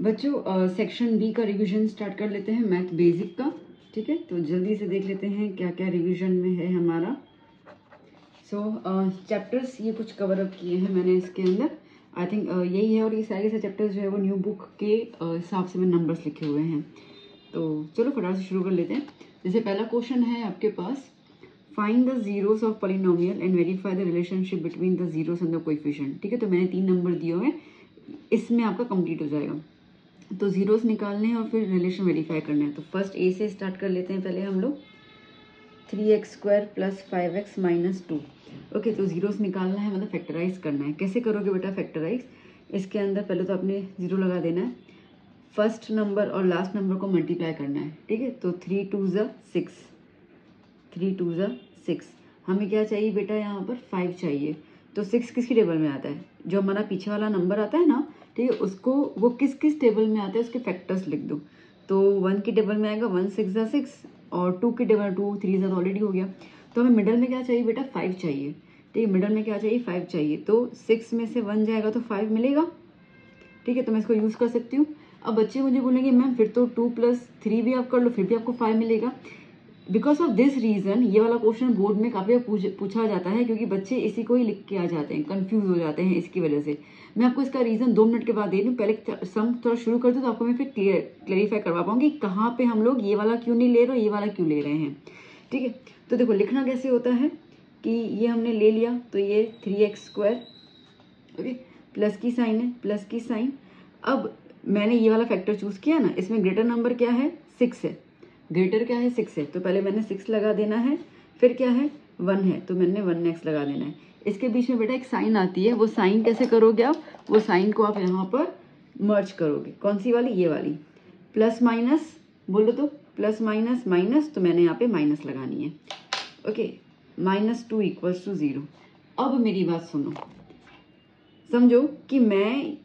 बच्चों section B का revision start कर लेते हैं, मैथ बेसिक का। ठीक है, तो जल्दी से देख लेते हैं क्या क्या रिवीजन में है हमारा। चैप्टर्स ये कुछ कवर अप किए हैं मैंने इसके अंदर, आई थिंक यही है। और ये सारे चैप्टर्स जो है वो न्यू बुक के हिसाब से मैंने नंबर्स लिखे हुए हैं। तो चलो फटाफट से शुरू कर लेते हैं। जैसे पहला क्वेश्चन है आपके पास, find the zeros of polynomial and verify the relationship between the zeros and the coefficient. ठीक है, तो मैंने 3 नंबर दिए हुए हैं, इसमें आपका कंप्लीट हो जाएगा। तो जीरोस निकालने हैं और फिर रिलेशन वेरीफाई करना है। तो फर्स्ट ए से स्टार्ट कर लेते हैं पहले हम लोग। 3x² + 5x - 2। ओके, तो जीरोस निकालना है, मतलब फैक्टराइज करना है। कैसे करोगे बेटा फैक्टराइज? इसके अंदर पहले तो आपने जीरो लगा देना है, फर्स्ट नंबर और लास्ट नंबर को मल्टीप्लाई करना है। ठीक है, तो 3 2 ज़ा 6, 3 2 ज़ा 6। हमें क्या चाहिए बेटा? यहाँ पर 5 चाहिए। तो 6 किसकी टेबल में आता है? जो हमारा पीछे वाला नंबर आता है ना, ठीक है, उसको वो किस किस टेबल में आता है उसके फैक्टर्स लिख दो। तो 1 की टेबल में आएगा 1 6 ज़ा 6, और 2 की टेबल 2 3 ज़ा ऑलरेडी हो गया। तो हमें मिडल में क्या चाहिए बेटा? 5 चाहिए। ठीक है, मिडल में क्या चाहिए? 5 चाहिए। तो 6 में से 1 जाएगा तो 5 मिलेगा। ठीक है, तो मैं इसको यूज़ कर सकती हूँ। अब बच्चे मुझे बोलेंगे मैम फिर तो 2 + 3 भी आप कर लो, फिर भी आपको 5 मिलेगा। बिकॉज ऑफ दिस रीज़न ये वाला क्वेश्चन बोर्ड में काफ़ी पूछा जाता है, क्योंकि बच्चे इसी को ही लिख के आ जाते हैं, कंफ्यूज हो जाते हैं इसकी वजह से। मैं आपको इसका रीज़न 2 मिनट के बाद दे दूँ, पहले सम थोड़ा शुरू कर दूँ तो आपको मैं फिर क्लियरिफाई करवा पाऊंगी कहाँ पे हम लोग ये वाला क्यों नहीं ले रहे और ये वाला क्यों ले रहे हैं। ठीक है, तो देखो लिखना कैसे होता है कि ये हमने ले लिया, तो ये 3x², ओके, प्लस की साइन है, प्लस की साइन। अब मैंने ये वाला फैक्टर चूज किया ना, इसमें ग्रेटर नंबर क्या है? 6 है। ग्रेटर क्या है? 6 है। तो पहले मैंने 6 लगा देना है, फिर क्या है? 1 है, तो मैंने 1x लगा देना है। इसके बीच में बेटा एक साइन आती है, वो साइन कैसे करोगे आप? वो साइन को आप यहाँ पर मर्ज करोगे। कौन सी वाली? ये वाली। प्लस माइनस बोलो तो, प्लस माइनस माइनस, तो मैंने यहाँ पे माइनस लगानी है। ओके, -2 = 0। अब मेरी बात सुनो, समझो कि मैं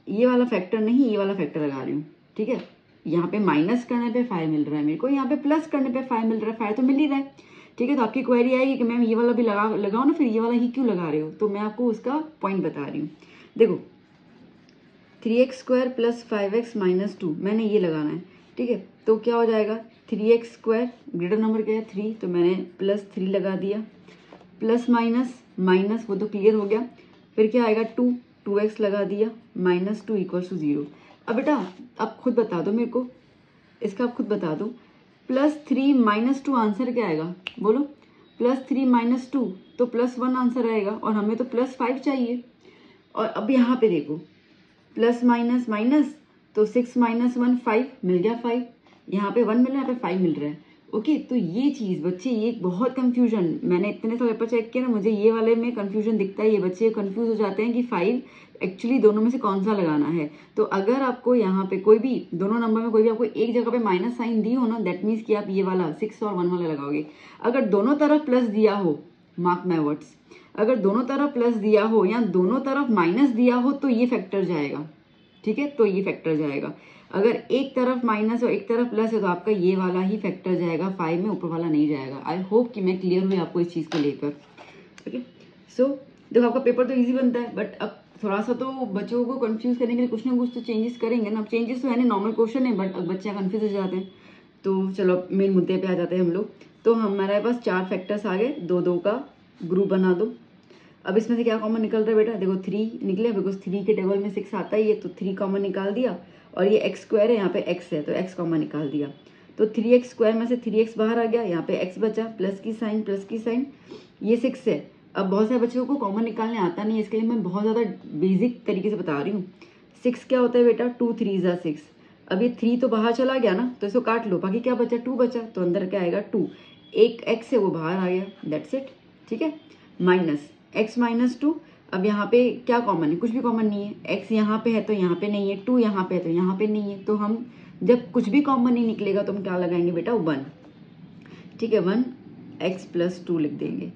ये वाला फैक्टर नहीं, ये वाला फैक्टर लगा रही हूँ। ठीक है, यहाँ पे माइनस करने पे 5 मिल रहा है मेरे को, यहाँ पे प्लस करने पे 5 मिल रहा है, 5 तो मिल ही रहा है। ठीक है, तो आपकी क्वेरी आएगी कि मैम ये वाला भी लगाओ ना, फिर ये वाला ही क्यों लगा रहे हो? तो मैं आपको उसका पॉइंट बता रही हूँ। देखो 3x² + 5x - 2 मैंने ये लगाना है। ठीक है, तो क्या हो जाएगा? 3x², ग्रेटर नंबर क्या है? 3, तो मैंने +3 लगा दिया, प्लस माइनस माइनस, वो तो क्लियर हो गया। फिर क्या आएगा? 2, 2x लगा दिया, -2 = 0। अब बेटा आप खुद बता दो मेरे को, इसका आप खुद बता दो, +3 - 2 आंसर क्या आएगा? बोलो, +3 - 2 तो +1 आंसर आएगा, और हमें तो +5 चाहिए। और अब यहाँ पे देखो, प्लस माइनस माइनस, तो 6 - 1 5 मिल गया, 5। यहाँ पे 1 मिल रहा है, यहाँ पे 5 मिल रहा है। ओके, तो ये चीज़ बच्चे, ये बहुत कंफ्यूजन, मैंने इतने सारे पेपर चेक किया ना, मुझे ये वाले में कंफ्यूजन दिखता है। ये बच्चे कंफ्यूज हो जाते हैं कि 5 एक्चुअली दोनों में से कौन सा लगाना है। तो अगर आपको यहाँ पे कोई भी दोनों नंबर में कोई भी आपको एक जगह पे माइनस साइन दी हो ना, दैट मीन्स कि आप ये वाला 6 और 1 वाला लगाओगे। अगर दोनों तरफ प्लस दिया हो, मार्क माई वर्ड्स, अगर दोनों तरफ प्लस दिया हो या दोनों तरफ माइनस दिया हो, तो ये फैक्टर जाएगा। ठीक है, तो ये फैक्टर जाएगा। अगर एक तरफ माइनस और एक तरफ प्लस है, तो आपका ये वाला ही फैक्टर जाएगा 5 में, ऊपर वाला नहीं जाएगा। आई होप कि मैं क्लियर हुई आपको इस चीज़ को लेकर। ओके, सो देखो आपका पेपर तो इजी बनता है, बट अब थोड़ा सा तो बच्चों को कंफ्यूज करने के लिए कुछ ना कुछ तो चेंजेस करेंगे ना। चेंजेस तो है नहीं, नॉर्मल क्वेश्चन है, बट अब बच्चे कंफ्यूज हो जाते हैं। तो चलो मेन मुद्दे पे आ जाते हैं हम लोग। तो हमारे पास 4 फैक्टर्स आ गए, 2-2 का ग्रुप बना दो। अब इसमें से क्या कॉमन निकल रहा है बेटा? देखो 3 निकले, बिकॉज 3 के टेबल में 6 आता ही है, तो 3 कॉमन निकाल दिया। और ये x² है, यहाँ पे x है, तो x कॉमन निकाल दिया। तो 3x² में से 3x बाहर आ गया, यहाँ पे x बचा, प्लस की साइन, प्लस की साइन। ये 6 है। अब बहुत सारे बच्चों को कॉमन निकालने आता नहीं है, इसके लिए मैं बहुत ज़्यादा बेसिक तरीके से बता रही हूँ। 6 क्या होता है बेटा? 2 3 ज़ा 6। अब ये 3 तो बाहर चला गया ना, तो इसको काट लो, बाकी क्या बचा? 2 बचा, तो अंदर क्या आएगा? 2। एक x है वो बाहर आ गया, दैट्स इट। ठीक है, माइनस x - 2। अब यहाँ पे क्या कॉमन है? कुछ भी कॉमन नहीं है। x यहाँ पे है तो यहाँ पे नहीं है, 2 यहाँ पे है तो यहाँ पे नहीं है। तो हम जब कुछ भी कॉमन नहीं निकलेगा तो हम क्या लगाएंगे बेटा? 1। ठीक है, 1x + 2 लिख देंगे।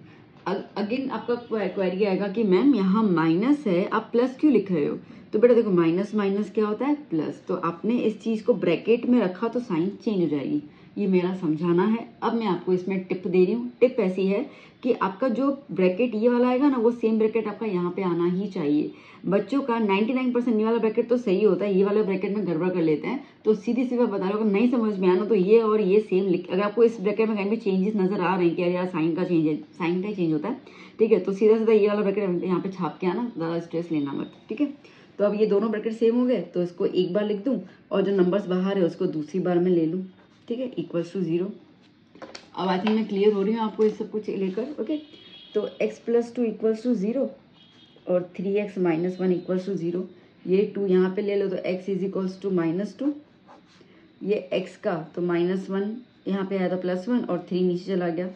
अगेन आपका क्वेरी आएगा कि मैम यहाँ माइनस है, आप प्लस क्यों लिख रहे हो? तो बेटा देखो, माइनस माइनस क्या होता है? प्लस। तो आपने इस चीज़ को ब्रैकेट में रखा तो साइन चेंज हो जाएगी। ये मेरा समझाना है। अब मैं आपको इसमें टिप दे रही हूँ। टिप ऐसी है कि आपका जो ब्रैकेट ये वाला आएगा ना, वो सेम ब्रैकेट आपका यहाँ पे आना ही चाहिए। बच्चों का 99% ये वाला ब्रैकेट तो सही होता है, ये वाला ब्रैकेट में गड़बड़ कर लेते हैं। तो सीधी सी बात बता रहा हूँ, अगर नहीं समझ में आना तो ये और ये सेम लिख, अगर आपको इस ब्रैकेट में कहीं भी चेंजेस नजर आ रहे हैं कि यार साइन का चेंज है, साइन का ही चेंज होता है, ठीक है, तो सीधा सीधा ये वाला ब्रैकेट यहाँ पे छाप के आना, ज़्यादा स्ट्रेस लेना मत, ठीक है। तो अब ये दोनों ब्रैकेट सेम हो गए, तो इसको एक बार लिख दूँ और जो नंबर्स बाहर है उसको दूसरी बार में ले लूँ, ठीक है, इक्वल्स टू 0। अब आई थिंक मैं क्लियर हो रही हूँ आपको इस सब कुछ लेकर, ओके। तो x + 2 = 0 और 3x - 1 = 0। ये 2 यहाँ पे ले लो तो x = -2, ये x का तो -1 यहाँ पे आया था +1 और 3 नीचे चला गया,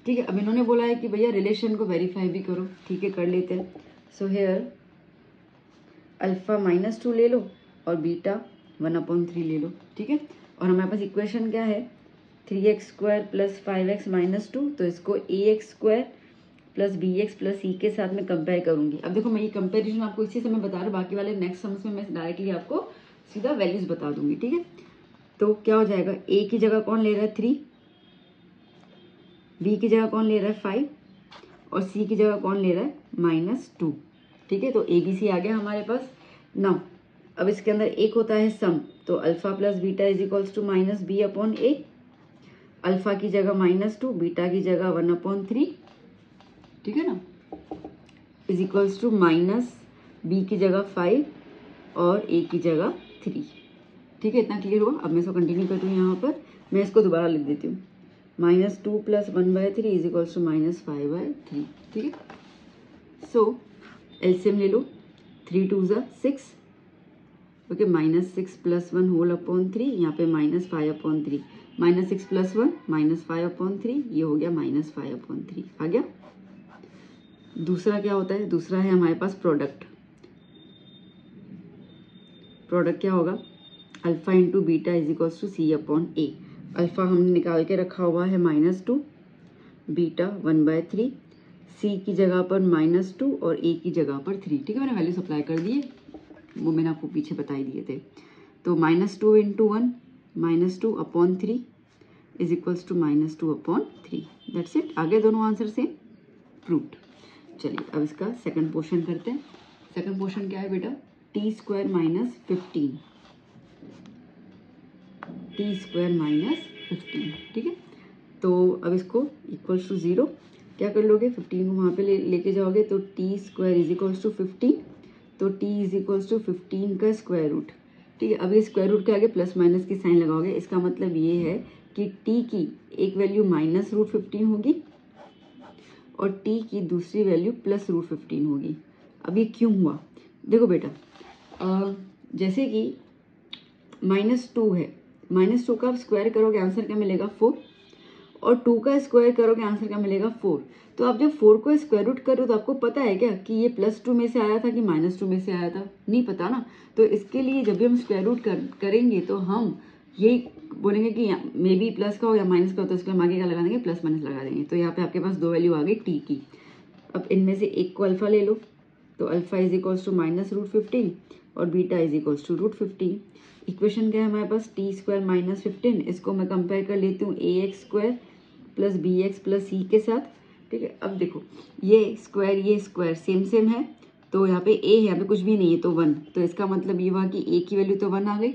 ठीक है। अब इन्होंने बोला है कि भैया रिलेशन को वेरीफाई भी करो, ठीक है, कर लेते हैं। सो हेयर अल्फा -2 ले लो और बीटा 1/3 ले लो, ठीक है। और हमारे पास इक्वेशन क्या है, 3x² + 5x - 2, तो इसको ax² + bx + c के साथ में कंपेयर करूंगी। अब देखो मैं ये कंपेरिजन आपको इसी समय बता रहा हूँ, बाकी वाले नेक्स्ट सम्स में मैं डायरेक्टली आपको सीधा वैल्यूज बता दूंगी, ठीक है। तो क्या हो जाएगा, a की जगह कौन ले रहा है 3, b की जगह कौन ले रहा है 5 और c की जगह कौन ले रहा है -2, ठीक है। तो a b c आ गया हमारे पास ना। अब इसके अंदर एक होता है सम, तो अल्फा + बीटा = -b/a, अल्फा की जगह -2, बीटा की जगह 1/3, ठीक है ना, = -b की जगह 5 और a की जगह 3, ठीक है। इतना क्लियर हुआ। अब मैं इसको कंटिन्यू करती हूँ, यहाँ पर मैं इसको दोबारा लिख देती हूँ, -2 + 1/3 = -5/3, ठीक है। सो एलसीएम ले लो, 3 2 = 6, ओके, -6 + 1 होल अपॉन 3, यहाँ पे -5/3, -6 + 1 -5/3, ये हो गया -5/3 आ गया। दूसरा क्या होता है, दूसरा है हमारे पास प्रोडक्ट। प्रोडक्ट क्या होगा, alpha into beta = c/a। Alpha हमने निकाल के रखा हुआ है -2, बीटा 1/3, c की जगह पर -2 और a की जगह पर 3, ठीक है। मैंने वैल्यू सप्लाई कर दिए, वो मैंने आपको पीछे बता ही दिए थे। तो -2 × 1 -2/3 = -2/3, दैट्स इट। आगे दोनों आंसर से प्रूव्ड। चलिए अब इसका सेकंड पोर्शन करते हैं। सेकंड पोर्शन क्या है बेटा, t² - 15, t² - 15, ठीक है। तो अब इसको = 0 क्या कर लोगे, 15 को वहाँ पे लेके जाओगे तो t² = 15, तो t = 15 का स्क्वायर रूट, ठीक है। अब ये स्क्वायर रूट के आगे +- की साइन लगाओगे, इसका मतलब ये है कि t की एक वैल्यू -√15 होगी और t की दूसरी वैल्यू +√15 होगी। अब ये क्यों हुआ, देखो बेटा, जैसे कि -2 है, -2 का आप स्क्वायर करोगे आंसर क्या मिलेगा 4, और 2 का स्क्वायर करोगे आंसर क्या मिलेगा 4। तो आप जब 4 को स्क्वायर रूट करो तो आपको पता है क्या कि ये +2 में से आया था कि -2 में से आया था, नहीं पता ना। तो इसके लिए जब भी हम स्क्वायर रूट करेंगे तो हम ये बोलेंगे कि मे बी प्लस का हो या माइनस का हो, तो इसके हम आगे क्या लगा देंगे, +- लगा देंगे। तो यहाँ पे आपके पास दो वैल्यू आ गई टी की। अब इनमें से एक को अल्फा ले लो, तो अल्फा = -√15 और बीटा = √15। इक्वेशन क्या है हमारे पास, t² - 15, इसको मैं कंपेयर कर लेती हूँ ax² + bx + c के साथ, ठीक है। अब देखो ये स्क्वायर सेम है, तो यहाँ पे a है, यहाँ पे कुछ भी नहीं है तो 1, तो इसका मतलब ये हुआ कि a की वैल्यू तो 1 आ गई।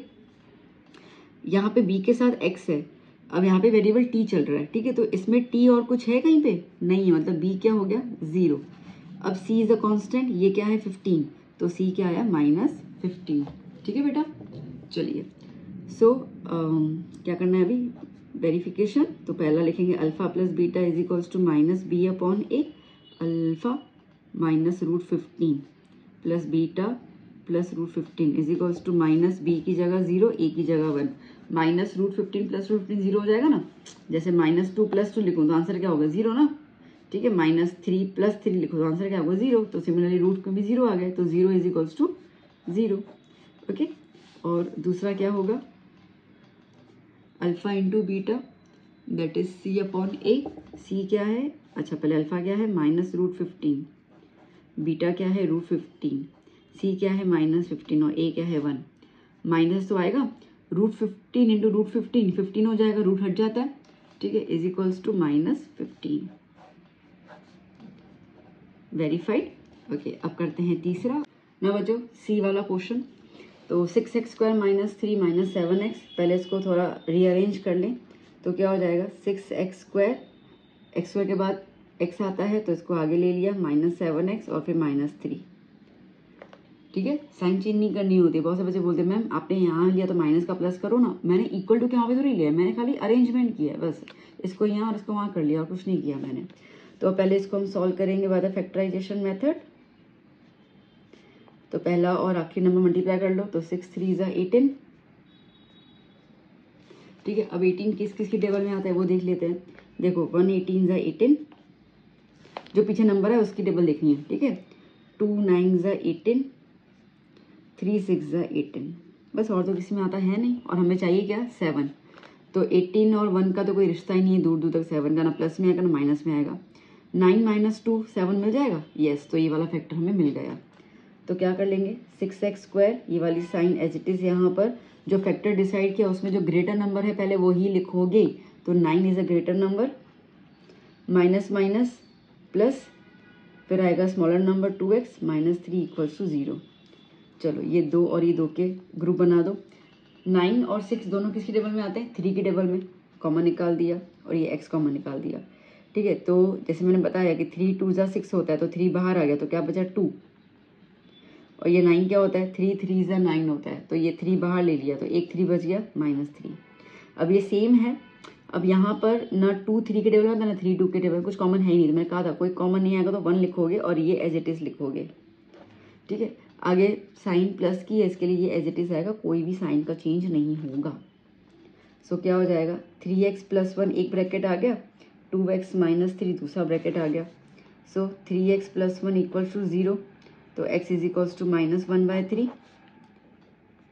यहाँ पे b के साथ x है, अब यहाँ पे वेरिएबल t चल रहा है, ठीक है, तो इसमें t और कुछ है कहीं पे नहीं है, मतलब b क्या हो गया 0। अब c इज अ कांस्टेंट, ये क्या है 15, तो c क्या आया -15, ठीक है बेटा। चलिए सो क्या करना है अभी, वेरिफिकेशन। तो पहला लिखेंगे alpha + beta = -b/a, alpha -√15 plus beta +√15 - b की जगह 0, a की जगह 1, -√15 + √15 0 हो जाएगा ना। जैसे -2 + 2 लिखूँ तो आंसर क्या होगा 0 ना, ठीक है। -3 + 3 लिखो तो आंसर क्या होगा 0। तो सिमिलरली रूट में भी 0 आ गए, तो 0 = 0, ओके। और दूसरा क्या होगा, alpha into beta that is c/a। c क्या है, अच्छा पहले अल्फा क्या है -√15, बीटा क्या है √15, c क्या है -15 और a क्या है 1, माइनस तो आएगा √15 इंटू √15, 15 हो जाएगा, रूट हट जाता है, ठीक है, is equals to -15। Verified. Okay, अब करते हैं तीसरा। ना बच्चों सी वाला क्वेश्चन, तो 6x² - 3 - 7x, पहले इसको थोड़ा रीअरेंज कर लें तो क्या हो जाएगा, 6x², x² के बाद x आता है तो इसको आगे ले लिया, -7x और फिर -3, ठीक है। साइन चेंज नहीं करनी होती। बहुत से बच्चे बोलते हैं मैम आपने यहाँ लिया तो माइनस का प्लस करो ना, मैंने इक्वल टू के वहाँ पे थोड़ी लिया, मैंने खाली अरेंजमेंट किया है बस, इसको यहाँ और इसको वहाँ कर लिया और कुछ नहीं किया मैंने। तो पहले इसको हम सॉल्व करेंगे बाय द फैक्टराइजेशन मेथड। तो पहला और आखिरी नंबर मल्टीप्लाई कर लो, तो 6 3 = 18, ठीक है। अब 18 किस किस की टेबल में आता है वो देख लेते हैं। देखो 1 18 = 18, जो पीछे नंबर है उसकी टेबल देखनी है, ठीक है। 2 9 = 18, 3 6 = 18, बस और तो किसी में आता है नहीं। और हमें चाहिए क्या, 7। तो 18 और 1 का तो कोई रिश्ता ही नहीं है दूर दूर तक, 7 का ना प्लस में आएगा ना माइनस में आएगा। 9 - 2 7 मिल जाएगा, यस, तो ये वाला फैक्टर हमें मिल गया। तो क्या कर लेंगे, 6x², ये वाली साइन एज इट इज यहाँ पर जो फैक्टर डिसाइड किया उसमें जो ग्रेटर नंबर है पहले वो ही लिखोगे, तो 9 is a greater number, minus minus plus, फिर आएगा स्मॉलर नंबर 2x -3 = 0। चलो ये 2 और ये 2 के ग्रुप बना दो। 9 और 6 दोनों किसकी टेबल में आते हैं, 3 की टेबल में, कॉमन निकाल दिया और ये x कॉमन निकाल दिया, ठीक है। तो जैसे मैंने बताया कि 3 2 = 6 होता है, तो 3 बाहर आ गया तो क्या बचा 2, और ये 9 क्या होता है, 3 3 = 9 होता है, तो ये 3 बाहर ले लिया तो एक 3 बच गया, -3। अब ये सेम है, अब यहाँ पर ना 2 3 के टेबल में आता ना 3 2 के टेबल में, कुछ कॉमन है ही नहीं, तो मैंने कहा था कोई कॉमन नहीं आएगा तो 1 लिखोगे और ये एज इट इज लिखोगे, ठीक है। आगे साइन प्लस की है, इसके लिए ये एज इट इज आएगा, कोई भी साइन का चेंज नहीं होगा। सो क्या हो जाएगा, 3x + 1 एक ब्रैकेट आ गया, 2x - 3 दूसरा ब्रैकेट आ गया। सो 3x + 1 = 0, तो x is equals to -1/3,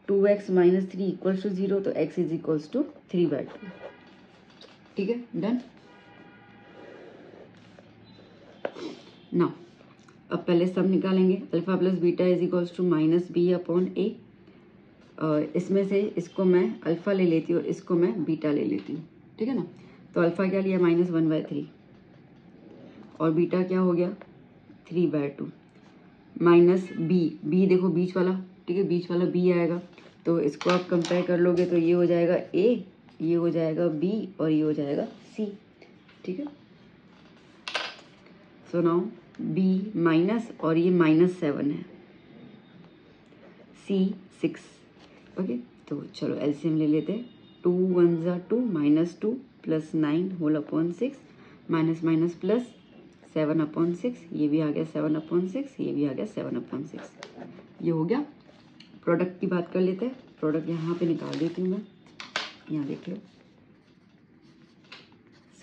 2x - 3 = 0, तो x इज इक्वल्स टू 3/2, ठीक है, डन। नाउ अब पहले सब निकालेंगे, alpha plus beta is equals to -b/a। इसमें से इसको मैं अल्फा ले लेती हूँ और इसको मैं बीटा ले लेती हूँ, ठीक है ना। तो अल्फा क्या लिया, -1/3, और बीटा क्या हो गया 3/2, माइनस बी देखो बीच वाला, ठीक है, बीच वाला बी आएगा, तो इसको आप कंपेयर कर लोगे तो ये हो जाएगा ए, ये हो जाएगा बी और ये हो जाएगा सी, ठीक है। सो नाउ बी माइनस और ये -7 है, सी 6, ओके। तो चलो एलसीएम ले लेते हैं, 2 1 = 2, -2 + 9 whole upon 6, minus minus plus 7/6, ये भी आ गया 7/6, ये भी आ गया 7/6, ये हो गया। प्रोडक्ट की बात कर लेते हैं, प्रोडक्ट यहाँ पे निकाल देती हूँ मैं, यहाँ देख लो।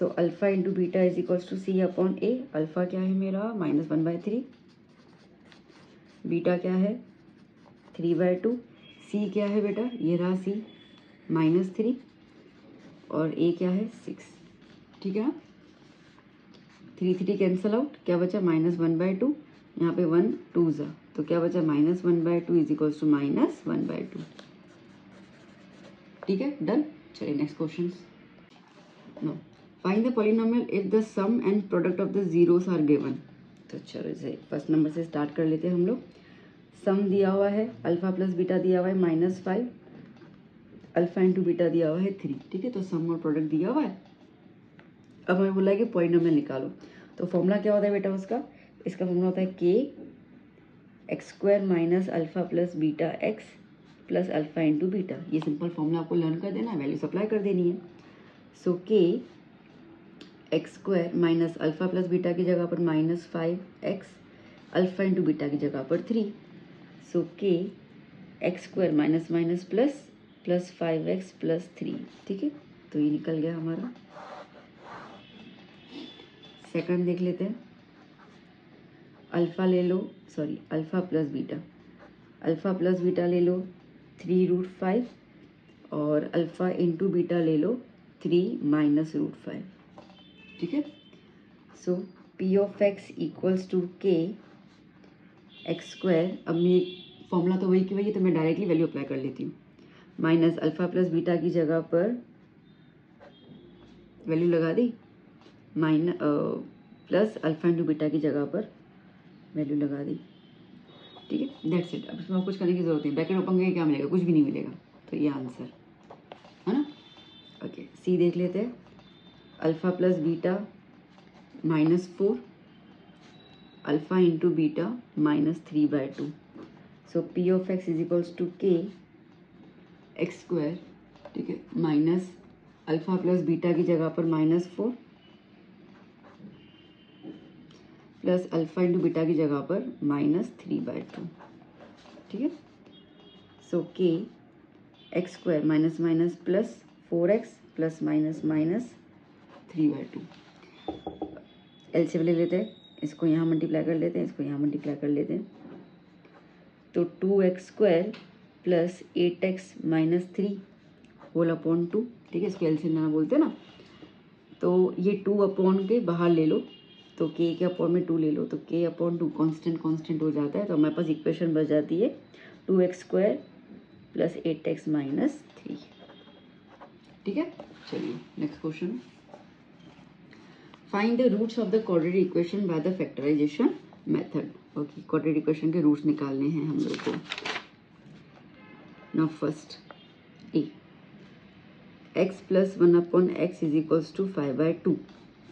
So alpha into beta is equals to c/a। Alpha क्या है मेरा -1/3, बीटा क्या है 3/2, सी क्या है बेटा, ये रहा सी -3, और ए क्या है 6, ठीक है ना। 3 3 कैंसल आउट, क्या बचा -1/2, यहाँ पे 1 2 ज़ा, तो क्या बचा -1/2 इज इक्वल्स टू -1/2, ठीक है, डन। चलिए next question. No, find the polynomial if the sum and product of the zeros are given. तो चलो इसे फर्स्ट नंबर से स्टार्ट कर लेते हैं हम लोग। सम दिया हुआ है, अल्फा प्लस बीटा दिया हुआ है -5, अल्फा इंटू बीटा दिया हुआ है 3, ठीक है। तो सम और प्रोडक्ट दिया हुआ है, अब हमें बोला है कि पॉलिनोमियल निकालो। तो फॉर्मूला क्या होता है बेटा उसका, इसका फॉर्मूला होता है k(x² - alpha plus beta x plus alpha into beta. ये सिंपल फॉर्मूला आपको लर्न कर देना है, वैल्यू सप्लाई कर देनी है। सो k(x² - अल्फा प्लस बीटा की जगह पर -5x, अल्फा इंटू बीटा की जगह पर 3। सो k(x² - माइनस प्लस 5x + 3, ठीक है। तो ये निकल गया हमारा। सेकंड देख लेते हैं, अल्फा ले लो, sorry alpha plus beta, alpha plus beta ले लो 3√5, और अल्फा इंटू बीटा ले लो 3 - √5, ठीक है। सो p(x) = k(x²), अब मैं फॉर्मूला तो वही की वही है, तो मैं डायरेक्टली वैल्यू अप्लाई कर लेती हूँ। माइनस अल्फ़ा प्लस बीटा की जगह पर वैल्यू लगा दी, प्लस अल्फ़ा इंटू बीटा की जगह पर वैल्यू लगा दी। ठीक है, दैट्स इट। अब इसमें कुछ करने की जरूरत नहीं, ब्रैकेट ओपन करके क्या मिलेगा, कुछ भी नहीं मिलेगा। तो ये आंसर है ना। ओके, सी देख लेते हैं। Alpha plus beta -4 alpha into beta -3/2। So p of x is equals to k x square. ठीक है, माइनस अल्फ़ा प्लस बीटा की जगह पर -4 प्लस अल्फ़ा इंटू बीटा की जगह पर -3/2। ठीक है, सो के x square minus minus plus 4x plus minus minus 3/2। LCM ले लेते हैं, इसको यहाँ मल्टीप्लाई कर लेते हैं, इसको यहाँ मल्टीप्लाई कर लेते हैं। तो 2x square plus 8x minus 3 whole upon 2। ठीक है, इसको एलसीएम लेना बोलते हैं ना। तो ये 2 अपॉन के बाहर ले लो, तो k के अपॉन में 2 ले लो, तो k अपॉन 2 कांस्टेंट हो जाता है। तो हमारे पास इक्वेशन बच जाती है 2x square plus 8x minus 3। ठीक है, चलिए next question. Find the roots of the quadratic equation by the factorization method. Okay, quadratic equation के रूट्स निकालने हैं हम लोग को। Now first a x plus 1 upon x is equals to 5/2।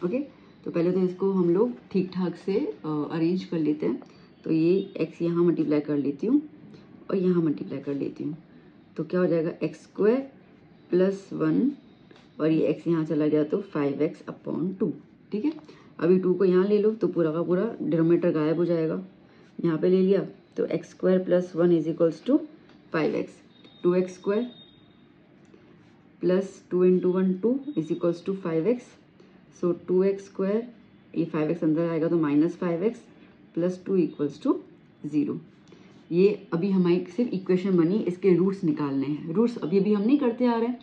Okay, तो पहले तो इसको हम लोग ठीक ठाक से अरेंज कर लेते हैं। तो ये x यहाँ मल्टीप्लाई कर लेती हूँ और यहाँ मल्टीप्लाई कर लेती हूँ, तो क्या हो जाएगा एक्स स्क्वायर प्लस 1 और ये x यहाँ चला गया तो 5x अपॉन 2। ठीक है, अभी 2 को यहाँ ले लो तो पूरा का पूरा डिनोमिनेटर गायब हो जाएगा। यहाँ पे ले लिया तो x square plus 1 is equals to 5x, 2x square plus 2 into 1 2 is equals to 5x। So 2x square, ये 5x अंदर आएगा तो -5x प्लस 2 इक्वल्स टू 0। ये अभी हमारी सिर्फ इक्वेशन बनी, इसके रूट्स निकालने हैं। रूट्स अभी हम नहीं करते आ रहे हैं,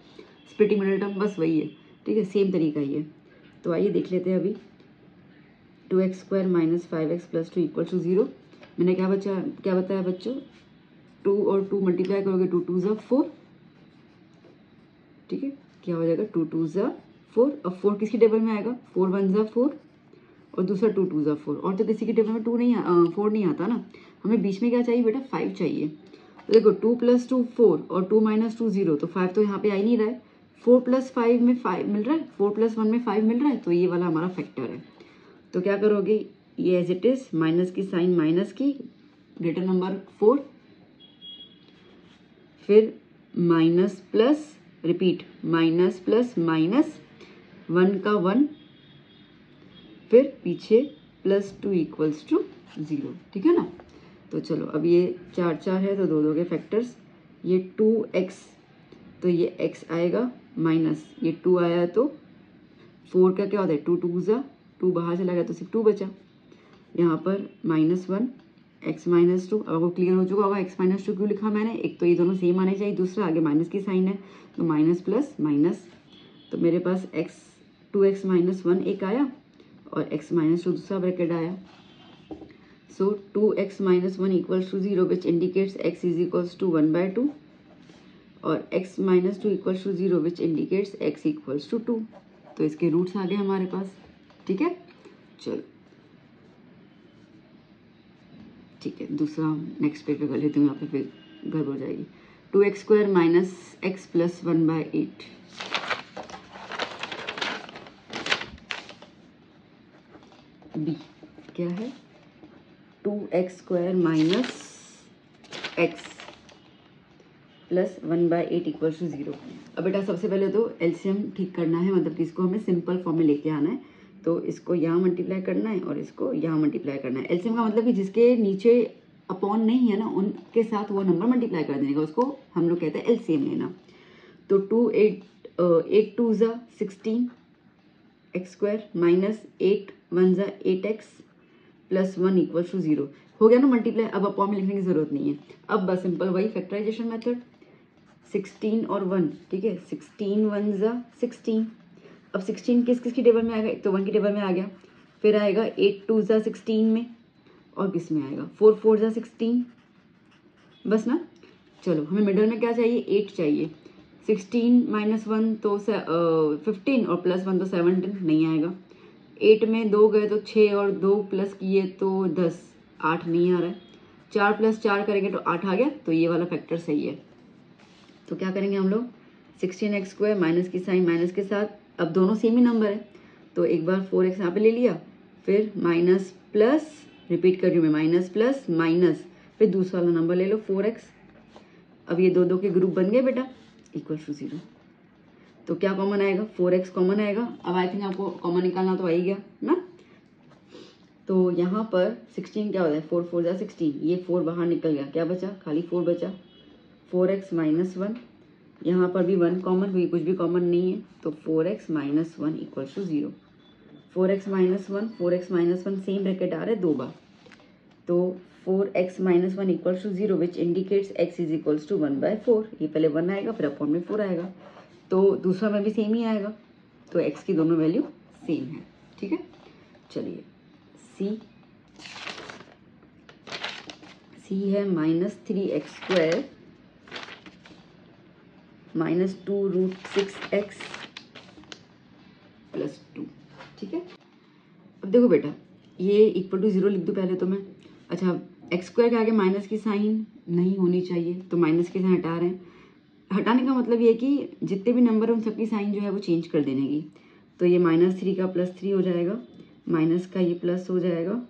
स्प्लिटिंग मिडल टर्म बस वही है। ठीक है, सेम तरीका ही है। तो आइए देख लेते हैं अभी। 2x square minus 5x plus 2 equal to 0। मैंने क्या बताया बच्चों, 2 और 2 मल्टीप्लाई करोगे, 2 2 ज़ा 4। ठीक है, क्या हो जाएगा 2 2 ज़ा 4। अब 4 किसकी टेबल में आएगा, 4 1 ज़ा 4 और दूसरा 2 2 ज़ा 4। और तो किसी की टेबल में 4 नहीं आता ना, हमें बीच में क्या चाहिए बेटा, 5 चाहिए। तो देखो 2 + 2 4 और 2 - 2 0, तो 5 तो यहाँ पे आ ही नहीं रहा है। 4 + 5 में 5 मिल रहा है, 4 + 1 में 5 मिल रहा है, तो ये वाला हमारा फैक्टर है। तो क्या करोगे, ये एज इट इज माइनस की साइन माइनस की, ग्रेटर नंबर 4, फिर minus plus, repeat minus plus minus 1 का 1, फिर पीछे +2 इक्वल्स टू 0। ठीक है ना। तो चलो अब ये 4 4 है तो 2 2 के फैक्टर्स, ये 2x तो ये x आएगा माइनस ये 2 आया तो 4 का क्या होता है 2 2 ज़ा 2 बाहर चला गया तो सिर्फ 2 बचा। यहाँ पर -1 x - 2। अब आपको क्लियर हो चुका होगा x - 2 क्यों लिखा मैंने। एक तो ये दोनों सेम आने चाहिए, दूसरा आगे माइनस की साइन है तो माइनस प्लस माइनस। तो मेरे पास 2x - 1 एक आया और x - 2 दूसरा ब्रैकेट आया। So 2x - 1 equals to 0 which indicates x is equals to 1/2 और x - 2 equals to 0 which indicates x equals to 2। तो इसके रूट्स आ गए हमारे पास। ठीक है, चलो ठीक है, दूसरा नेक्स्ट पेज पे कर लेती हूँ, यहाँ पे फिर गड़बड़ हो जाएगी। 2x square minus x plus 1/8। B क्या है, 2x square minus x plus 1/8 equals to 0। अब बेटा सबसे पहले तो एलसीएम ठीक करना है, मतलब कि इसको हमें सिंपल फॉर्म में लेके आना है। तो इसको यहाँ मल्टीप्लाई करना है और इसको यहाँ मल्टीप्लाई करना है। एलसीएम का मतलब कि जिसके नीचे अपॉन नहीं है ना, उनके साथ वो नंबर मल्टीप्लाई कर देने का, उसको हम लोग कहते हैं एलसीएम लेना। तो 8 2 ज़ा 16 एक्स स्क्वायर माइनस 8 1 ज़ा 8x प्लस 1 इक्वल्स टू 0 हो गया ना मल्टीप्लाई। अब अपॉन में लिखने की जरूरत नहीं है, अब बस सिंपल वही फैक्टराइजेशन मेथड 16 और 1। ठीक है, 16 1 ज़ा 16। अब 16 किसकी टेबल में आएगा, एक तो 1 की टेबल में आ गया, फिर आएगा 8 2 ज़ा 16 में, और किस में आएगा 4 4 ज़ा 16, बस ना। चलो हमें मिडल में क्या चाहिए, 8 चाहिए। 16 माइनस 1 तो 15 और प्लस 1 तो 17, नहीं आएगा। 8 में 2 गए तो 6 और 2 प्लस किए तो 10, 8 नहीं आ रहा है। 4 प्लस 4 करेंगे तो 8 आ गया, तो ये वाला फैक्टर सही है। तो क्या करेंगे हम लोग, 16x² माइनस की साइन माइनस के साथ, अब दोनों सेम ही नंबर है तो एक बार 4x यहाँ पे ले लिया, फिर माइनस प्लस, रिपीट कर रही हूँ मैं, माइनस प्लस माइनस, फिर दूसरा वाला नंबर ले लो 4x। अब ये दो के ग्रुप बन गए बेटा, इक्वल टू 0। तो क्या कॉमन आएगा, 4x कॉमन आएगा। अब आई थिंक आपको कॉमन निकालना तो आ ही गया ना। तो यहाँ पर 16 क्या होता है, 4 4 जा 16, ये 4 बाहर निकल गया, क्या बचा, खाली 4 बचा। 4x माइनस 1, यहाँ पर भी 1 कॉमन, क्योंकि कुछ भी कॉमन नहीं है, तो 4x minus 1 equal to 0। 4x minus 1, 4x minus 1 same bracket आ रहा है 2 बार, तो 4x minus 1 equal to 0 which indicates x is equals to 1/4। ये पहले 1 आएगा फिर अपॉन में 4 आएगा, तो दूसरा में भी सेम ही आएगा, तो x की दोनों वैल्यू सेम है। ठीक है, चलिए c है -3x² माइनस 2√6x प्लस 2। ठीक है, अब देखो बेटा, ये इक्वल टू 0 लिख दूँ पहले तो मैं। अच्छा, x² के आगे माइनस की साइन नहीं होनी चाहिए, तो माइनस की साइन हटा रहे हैं। हटाने का मतलब ये कि जितने भी नंबर हैं उन सबकी साइन जो है वो चेंज कर देने की। तो ये -3 का +3 हो जाएगा, माइनस का ये प्लस हो जाएगा,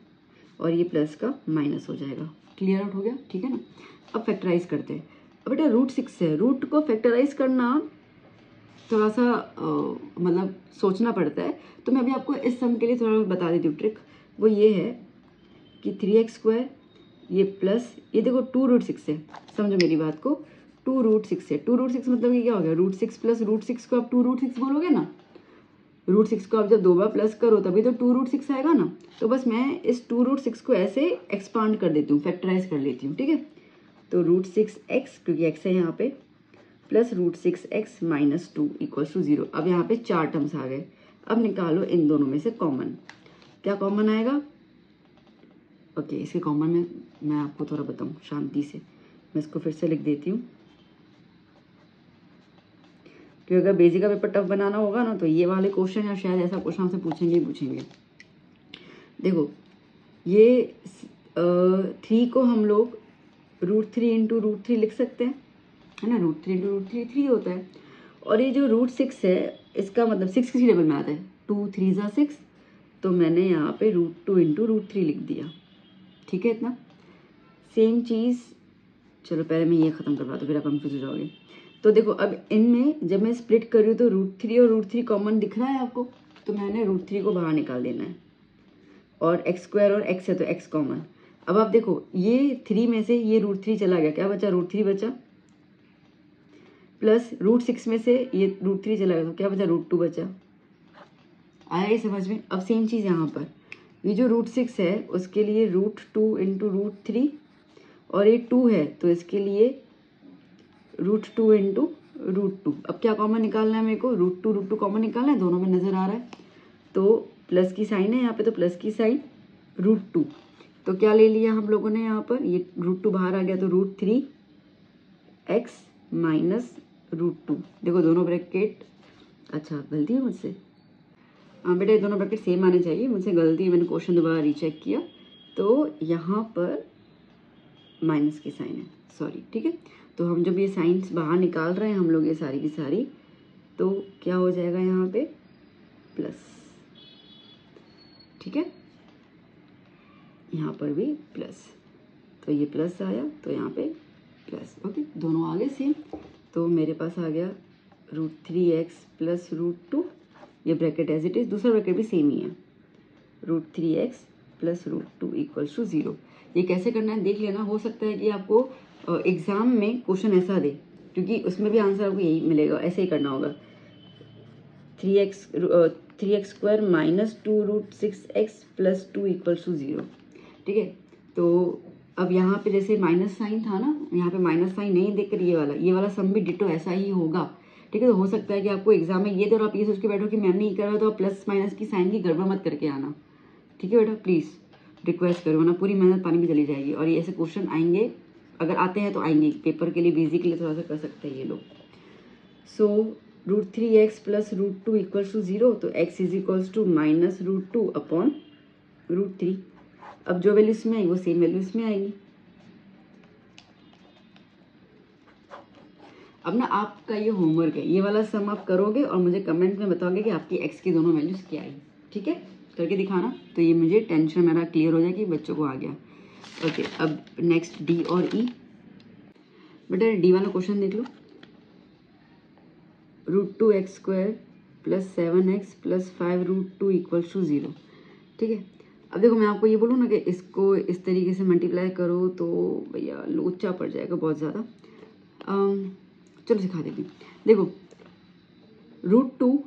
और ये प्लस का माइनस हो जाएगा। क्लियर आउट हो गया, ठीक है ना। अब फैक्टराइज करते हैं। अब बेटा √6 है, रूट को फैक्टराइज करना थोड़ा सा मतलब सोचना पड़ता है, तो मैं अभी आपको इस सम के लिए थोड़ा बता देती हूँ ट्रिक। वो ये है कि 3x² ये प्लस, ये देखो 2√6 है, समझो मेरी बात को, 2√6 है। 2√6 मतलब ये क्या हो गया, √6 प्लस √6 को आप 2√6 बोलोगे ना। √6 को आप जब 2 बार प्लस करो तभी तो 2√6 आएगा ना। तो बस मैं इस 2√6 को ऐसे एक्सपांड कर देती हूँ, फैक्टराइज कर लेती हूँ। ठीक है, तो √6x क्योंकि x है यहाँ पे, plus √6x minus 2 equal to 0। अब यहाँ पे 4 टर्म्स आ गए। अब निकालो इन दोनों में से कॉमन, क्या कॉमन आएगा। ओके, इसके कॉमन में मैं आपको थोड़ा बताऊँ शांति से, मैं इसको फिर से लिख देती हूँ, क्योंकि अगर बेसिक का पेपर टफ बनाना होगा ना तो ये वाले क्वेश्चन या शायद ऐसा क्वेश्चन हमसे पूछेंगे ही पूछेंगे। देखो ये 3 को हम लोग √3 इंटू √3 लिख सकते हैं, है ना। √3 इंटू √3 3 होता है, और ये जो √6 है इसका मतलब 6 किसी टेबल में आता है, 2 3 जा 6, तो मैंने यहाँ पे √2 इंटू √3 लिख दिया। ठीक है, इतना सेम चीज़। चलो पहले मैं ये ख़त्म करवा दूँ, फिर आप कंफ्यूज हो जाओगे। तो देखो अब इनमें जब मैं स्प्लिट कर रही हूँ तो √3 और √3 कॉमन दिख रहा है आपको, तो मैंने √3 को बाहर निकाल देना है, और x² और x है तो x कॉमन। अब आप देखो ये 3 में से ये √3 चला गया, क्या बचा, √3 बचा, प्लस √6 में से ये √3 चला गया तो क्या बचा, √2 बचा। आया ये समझ में। अब सेम चीज़ यहाँ पर, ये जो √6 है उसके लिए √2 इंटू √3, और ये 2 है तो इसके लिए √2 इंटू √2। अब क्या कॉमन निकालना है मेरे को, √2 कॉमन निकालना है, दोनों में नज़र आ रहा है, तो प्लस की साइन है यहाँ पे, तो प्लस की साइन √2। तो क्या ले लिया हम लोगों ने यहाँ पर, ये √2 बाहर आ गया, तो √3x माइनस √2। देखो दोनों ब्रैकेट, अच्छा गलती है मुझसे, हाँ बेटा ये दोनों ब्रैकेट सेम आने चाहिए, मुझसे गलती, मैंने क्वेश्चन दोबारा रीचेक किया, तो यहाँ पर माइनस की साइन है, सॉरी। ठीक है, तो हम जब ये साइंस बाहर निकाल रहे हैं हम लोग ये सारी की सारी, तो क्या हो जाएगा यहाँ पे प्लस। ठीक है, यहाँ पर भी प्लस, तो ये प्लस आया तो यहाँ पे प्लस। ओके, दोनों आ गए सेम, तो मेरे पास आ गया √3x प्लस √2, ये ब्रैकेट एज इट इज, दूसरा ब्रैकेट भी सेम ही है, √3x प्लस √2 इक्वल्स टू 0। ये कैसे करना है देख लेना, हो सकता है कि आपको एग्जाम में क्वेश्चन ऐसा दे, क्योंकि उसमें भी आंसर आपको यही मिलेगा, ऐसे ही करना होगा। 3x² minus 2√6x plus 2 equals to 0। ठीक है, तो अब यहाँ पे जैसे माइनस साइन था ना, यहाँ पे माइनस साइन नहीं देखकर ये वाला सम भी डिटो ऐसा ही होगा। ठीक है, तो हो सकता है कि आपको एग्जाम में ये दे और आप ये सोच के बैठो कि मैंने नहीं करा, तो आप प्लस माइनस की साइन की गड़बड़ मत करके आना। ठीक है बेटा, प्लीज़ रिक्वेस्ट करो, वरना पूरी मेहनत पानी में चली जाएगी। और ये ऐसे क्वेश्चन आएंगे अगर आते हैं तो आएंगे, पेपर के लिए बेसिक के लिए थोड़ा सा कर सकते हैं ये लोग। सो √3x प्लस √2 इक्वल्स टू 0, तो x is equals to minus √2 upon √3। अब जो वैल्यू इसमें आई वो सेम वैल्यू इसमें आएगी। अब ना आपका ये होमवर्क है, ये वाला सम आप करोगे और मुझे कमेंट में बताओगे कि आपकी x की दोनों वैल्यूज क्या आई, ठीक है, करके दिखाना। तो ये मुझे टेंशन मेरा क्लियर हो जाए कि बच्चों को आ गया। ओके, अब नेक्स्ट डी और ई। बेटा डी वाला क्वेश्चन देख लो। √2x² plus 7x plus 5√2 equals to 0, ठीक है। अब देखो मैं आपको ये बोलूँ ना कि इसको इस तरीके से मल्टीप्लाई करो तो भैया लोचा पड़ जाएगा बहुत ज़्यादा। चलो सिखा देती हूँ। देखो √2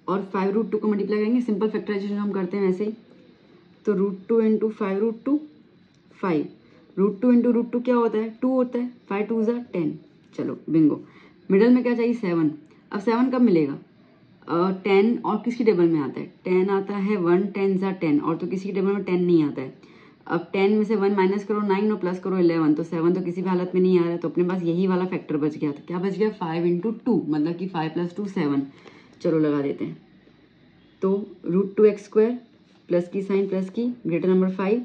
और 5√2 को मल्टीप्लाई करेंगे, सिंपल फैक्टराइजेशन हम करते हैं वैसे ही। तो √2 इंटू 5√2 5, √2 इंटू √2 क्या होता है 2 होता है, 5 2 ज़ा 10। चलो बिंगो। मिडल में क्या चाहिए 7। अब 7 कब मिलेगा 10 और किसकी टेबल में आता है 10 आता है, 1 10 ज़ा 10, और तो किसी की टेबल में 10 नहीं आता है। अब 10 में से 1 माइनस करो 9 और प्लस करो 11, तो 7 तो किसी भी हालत में नहीं आ रहा है, तो अपने पास यही वाला फैक्टर बच गया। तो क्या बच गया 5 इंटू 2, मतलब कि 5 + 2 7। चलो लगा देते हैं। तो √2x² प्लस की साइन प्लस की ग्रेटर नंबर 5,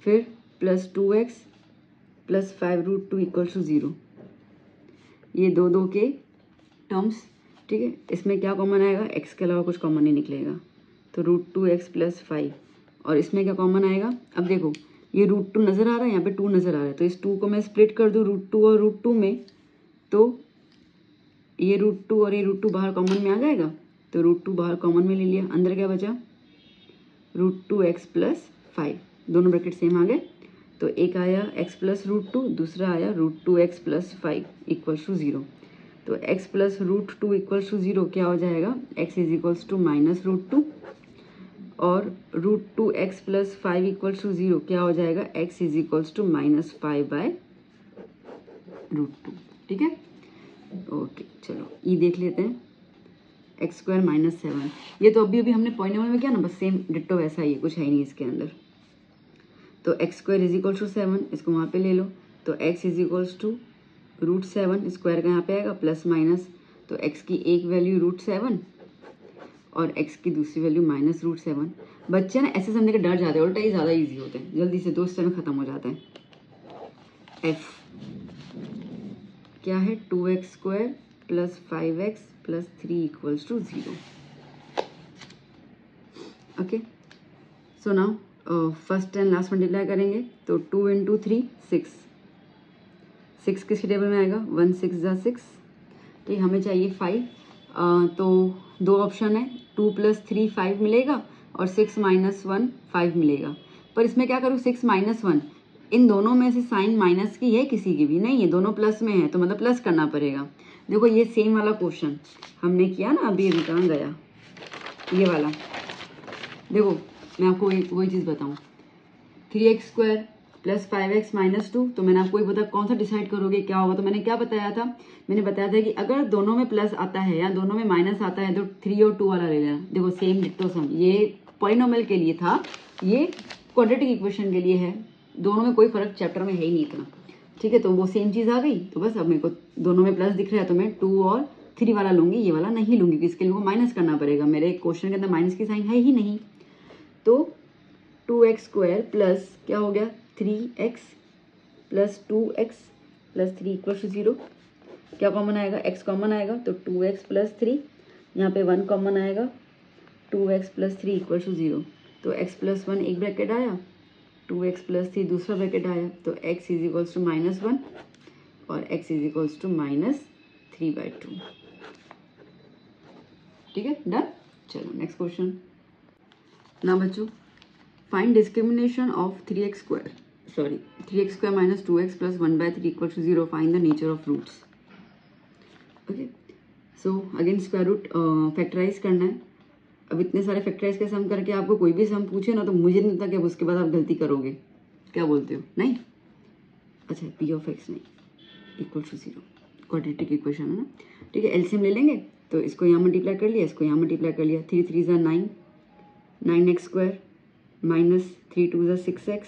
फिर plus 2x plus 5√2 equals to 0। ये दो दो के टर्म्स, ठीक है। इसमें क्या कॉमन आएगा, x के अलावा कुछ कॉमन नहीं निकलेगा, तो √2x प्लस 5। और इसमें क्या कॉमन आएगा, अब देखो ये √2 नज़र आ रहा है, यहाँ पे 2 नज़र आ रहा है, तो इस 2 को मैं स्प्लिट कर दूँ √2 और √2 में, तो ये √2 और ये √2 बाहर कॉमन में आ जाएगा, तो √2 बाहर कॉमन में ले लिया, अंदर क्या बचा √2x प्लस 5, दोनों ब्रैकेट सेम आ गए। तो एक आया x प्लस √2, दूसरा आया √2x प्लस 5 इक्वल्स टू 0। तो x प्लस √2 इक्वल्स टू 0 क्या हो जाएगा, x is equals to minus √2, और √2x प्लस 5 इक्वल्स टू 0 क्या हो जाएगा, x इज इक्वल्स टू -5/√2, ठीक है। ओके चलो ये देख लेते हैं, x² - 7। ये तो अभी हमने पॉइंट में किया ना, बस सेम डिट्टो वैसा ही है, कुछ है ही नहीं इसके अंदर। तो x² इज इक्वल्स टू 7, इसको वहाँ पे ले लो, तो x is equals to √7, square का यहाँ पे आएगा प्लस माइनस, तो x की एक वैल्यू √7 और x की दूसरी वैल्यू -√7। बच्चे ना ऐसे समझने के डर जाते हैं, उल्टा ही ज़्यादा इजी होते हैं, जल्दी से 2 स्टेप में ख़त्म हो जाता है। f क्या है 2x² plus 5x plus 3 equals to 0। Okay, so now first and last multiply करेंगे, तो 2 इंटू 3 6 किसकी टेबल में आएगा 1 6 ज़ा 6, ठीक। हमें चाहिए 5, तो दो ऑप्शन है, 2 + 3 5 मिलेगा और 6 - 1 5 मिलेगा। पर इसमें क्या करूँ 6 - 1, इन दोनों में से साइन माइनस की है, किसी की भी नहीं है, दोनों प्लस में है, तो मतलब प्लस करना पड़ेगा। देखो ये सेम वाला क्वेश्चन हमने किया ना अभी कहाँ गया, ये वाला। देखो मैं आपको वही चीज़ बताऊँ, 3x² प्लस 5x - 2, तो मैंने आपको ये बताया कौन सा डिसाइड करोगे क्या होगा। तो मैंने क्या बताया था, मैंने बताया था कि अगर दोनों में प्लस आता है या दोनों में माइनस आता है तो 3 और 2 वाला ले लेना। देखो सेम डिट्टो सम, ये पॉलिनोमियल के लिए था, ये क्वाड्रेटिक इक्वेशन के लिए है, दोनों में कोई फर्क चैप्टर में है ही नहीं इतना, ठीक है। तो वो सेम चीज़ आ गई, तो बस अब मेरे को दोनों में प्लस दिख रहा है तो मैं 2 और 3 वाला लूँगी, ये वाला नहीं लूँगी क्योंकि इसके लिए को माइनस करना पड़ेगा, मेरे क्वेश्चन के अंदर माइनस की साइन है ही नहीं। तो 2x² प्लस क्या हो गया 3x plus 2x plus 3 equal to 0। क्या कॉमन आएगा, x कॉमन आएगा, तो 2x प्लस 3, यहाँ पे 1 कॉमन आएगा, 2x प्लस 3 इक्वल टू 0। तो x प्लस 1 एक ब्रैकेट आया, 2x प्लस 3 दूसरा ब्रैकेट आया, तो x इज इक्वल्स टू -1 और x इज इक्वल्स टू -3/2, ठीक है डन। चलो नेक्स्ट क्वेश्चन ना बच्चों, find discrimination of 3x² - 2x plus 1/3 equal to 0, find the nature of roots. Okay, so again square root factorize करना है। अब इतने सारे फैक्टराइज के सम करके आपको कोई भी सम पूछे ना, तो मुझे नहीं लगता कि अब उसके बाद आप गलती करोगे, क्या बोलते हो, नहीं? अच्छा p(x) नहीं इक्वल टू 0, क्वाड्रेटिक इक्वेशन है ना, ठीक है। एलसीएम ले लेंगे, तो इसको यहाँ मल्टीप्लाई कर लिया, इसको यहाँ मल्टीप्लाई कर लिया, 3 3 ज़ा 9, 9x² -3 2 ज़ा 6x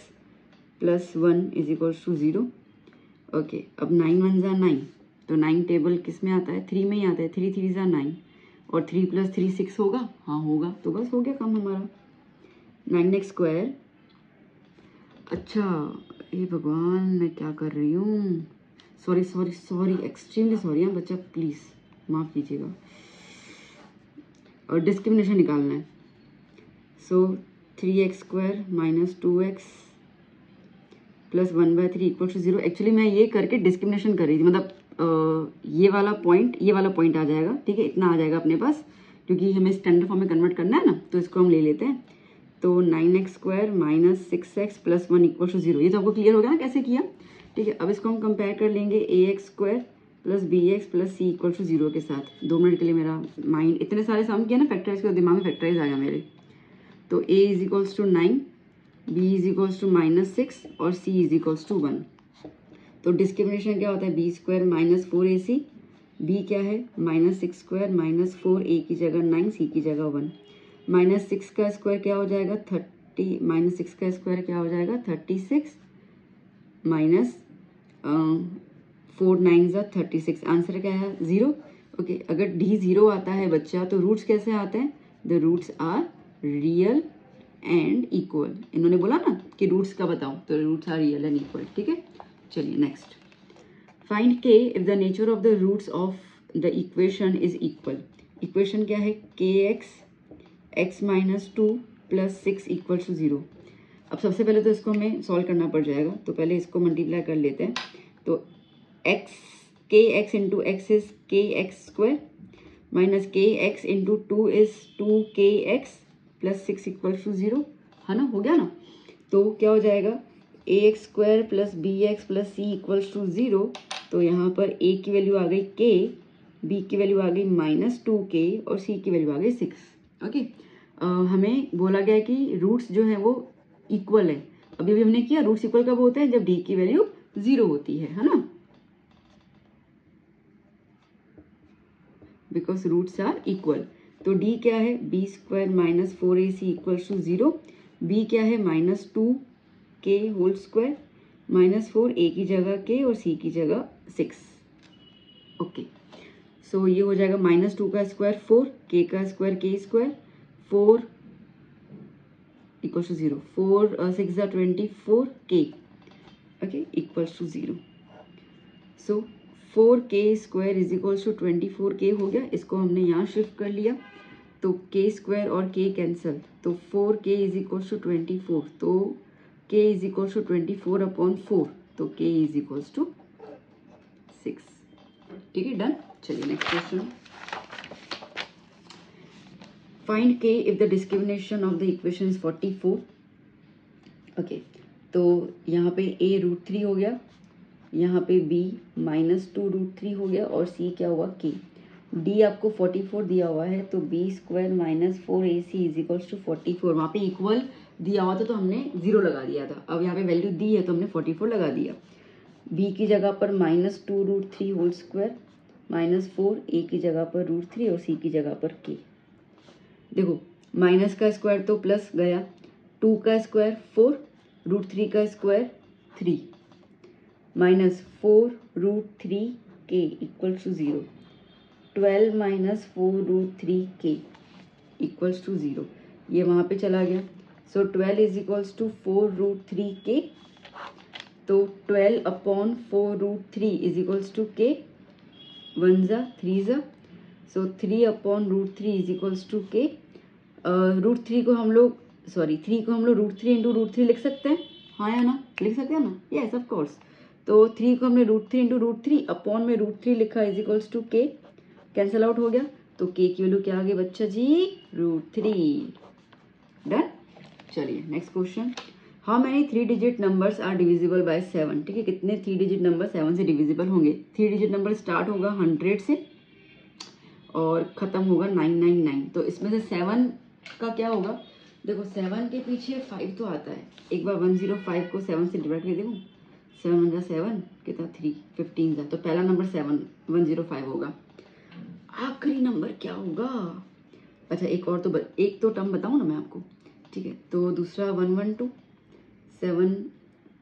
plus 1 is equals to 0। Okay, अब 9 1 ज़ा 9, तो 9 टेबल किस में आता है? 3 में ही आता है। 3 3 ज़ा 9 और 3 + 3 6 होगा। हाँ होगा, तो बस हो गया काम हमारा। 9x²। अच्छा, हे भगवान मैं क्या कर रही हूँ, sorry sorry sorry, extremely sorry. हाँ बच्चा प्लीज़ माफ़ कीजिएगा। और डिस्क्रिमिनेशन निकालना है। So 3x² minus 2x plus 1/3 equal to 0। Actually मैं ये करके डिस्क्रिमिनेशन कर रही थी, मतलब ये वाला पॉइंट आ जाएगा, ठीक है, इतना आ जाएगा अपने पास, क्योंकि हमें स्टैंडर्ड फॉर्म में कन्वर्ट करना है ना, तो इसको हम ले लेते हैं। तो 9x² minus 6x plus 1 equal to 0। ये तो आपको क्लियर हो गया ना कैसे किया, ठीक है। अब इसको हम कंपेयर कर लेंगे ax² plus bx plus c equal to 0 के साथ। 2 मिनट के लिए मेरा माइंड, इतने सारे सम किया ना फैक्टराइज के, दिमाग में फैक्टराइज आ गया मेरे। तो a is equals to 9, b is equals to -6 और c इज इक्वल्स टू 1। तो डिस्क्रिमिनेशन क्या होता है? b² माइनस 4ac, b क्या है? -6² माइनस 4, a की जगह 9, c की जगह 1। -6 का स्क्वायर क्या हो जाएगा? 30, -6 का स्क्वायर क्या हो जाएगा? 36 माइनस 4 9 ज़ा 36। आंसर क्या है? 0। ओके, अगर d 0 आता है बच्चा, तो रूट्स कैसे आते हैं? The roots are real and equal. इन्होंने बोला ना कि रूट्स का बताओ, तो roots are real and equal, ठीक है। चलिए next, find k if the nature of the roots of the equation is equal. Equation क्या है? kx x minus 2 plus 6 equal to 0। अब सबसे पहले तो इसको हमें सॉल्व करना पड़ जाएगा, तो पहले इसको मल्टीप्लाई कर लेते हैं। तो kx into x is kx² minus kx into 2 is 2kx plus 6 equal to 0, है ना, हो गया ना। तो क्या हो जाएगा? ax² plus bx plus c equals to 0। तो यहाँ पर a की वैल्यू आ गई k, b की वैल्यू आ गई -2k और c की वैल्यू आ गई 6। ओके, हमें बोला गया है कि रूट्स जो है वो इक्वल है। अभी भी हमने किया, रूट्स इक्वल कब होते हैं? जब d की वैल्यू 0 होती है ना, बिकॉज रूट्स आर इक्वल। तो d क्या है? b² minus 4ac equals to 0। b क्या है? -2k whole square minus 4, a की जगह k और c की जगह 6। ओके, सो ये हो जाएगा -2 का स्क्वायर 4, k का स्क्वायर k², 4 इक्वल्स टू 0, 4 6 ज़ा 24 k, okay, equals to 0। So 4k² is equals to 24k हो गया। इसको हमने यहाँ शिफ्ट कर लिया, तो k² और k कैंसल, तो 4k इज इक्वल्स टू 24, तो k इज इक्वल्स टू 24/4, तो k इज इक्वल्स टू 6। ठीक है, डन। चलिए next question, find k if the discrimination of the equation is 44। Okay, तो यहाँ पे a √3 हो गया, यहाँ पे b -2√3 हो गया और c क्या हुआ? k। d आपको 44 दिया हुआ है, तो b² minus 4ac is equals to 44। वहाँ पे इक्वल दिया हुआ था तो हमने 0 लगा दिया था। अब यहाँ पे वैल्यू दी है तो हमने 44 लगा दिया। b की जगह पर -2√3 होल स्क्वायर -4, a की जगह पर √3 और c की जगह पर k। देखो, माइनस का स्क्वायर तो प्लस गया, 2 का स्क्वायर 4, √3 का square 3, -4√3k equals to 0, 12 minus 4√3k equals to 0। ये वहाँ पे चला गया, सो 12 इज इक्वल्स टू 4√3k। तो 12/4√3 इज इक्वल्स टू k, 1 ज़ा 3 ज़ा, सो 3/√3 इज इक्वल्स टू k। √3 को हम लोग, सॉरी 3 को हम लोग √3 इंटू √3 लिख सकते हैं, हाँ या ना? लिख सकते हैं ना? Yes of course. तो 3 को हमने √3 इंटू √3 अपॉन में √3 लिखा is equals to k, cancel out हो गया, तो k की वैल्यू क्या आ गई बच्चा जी? √3। डन। चलिए next question, how many 3 digit numbers are divisible by 7। ठीक है, कितने 3 डिजिट नंबर 7 से डिविजिबल होंगे? 3 डिजिट नंबर स्टार्ट होगा 100 से और ख़त्म होगा 999। तो इसमें से 7 का क्या होगा? देखो 7 के पीछे 5 तो आता है, एक बार 105 को 7 से डिवाइड कर देखो, 7 × 7 कितना? 3, 15 था, तो पहला नंबर 7 105 होगा। आखिरी नंबर क्या होगा? अच्छा एक और तो एक तो टर्म बताऊँ ना मैं आपको, ठीक है। तो दूसरा 112, 7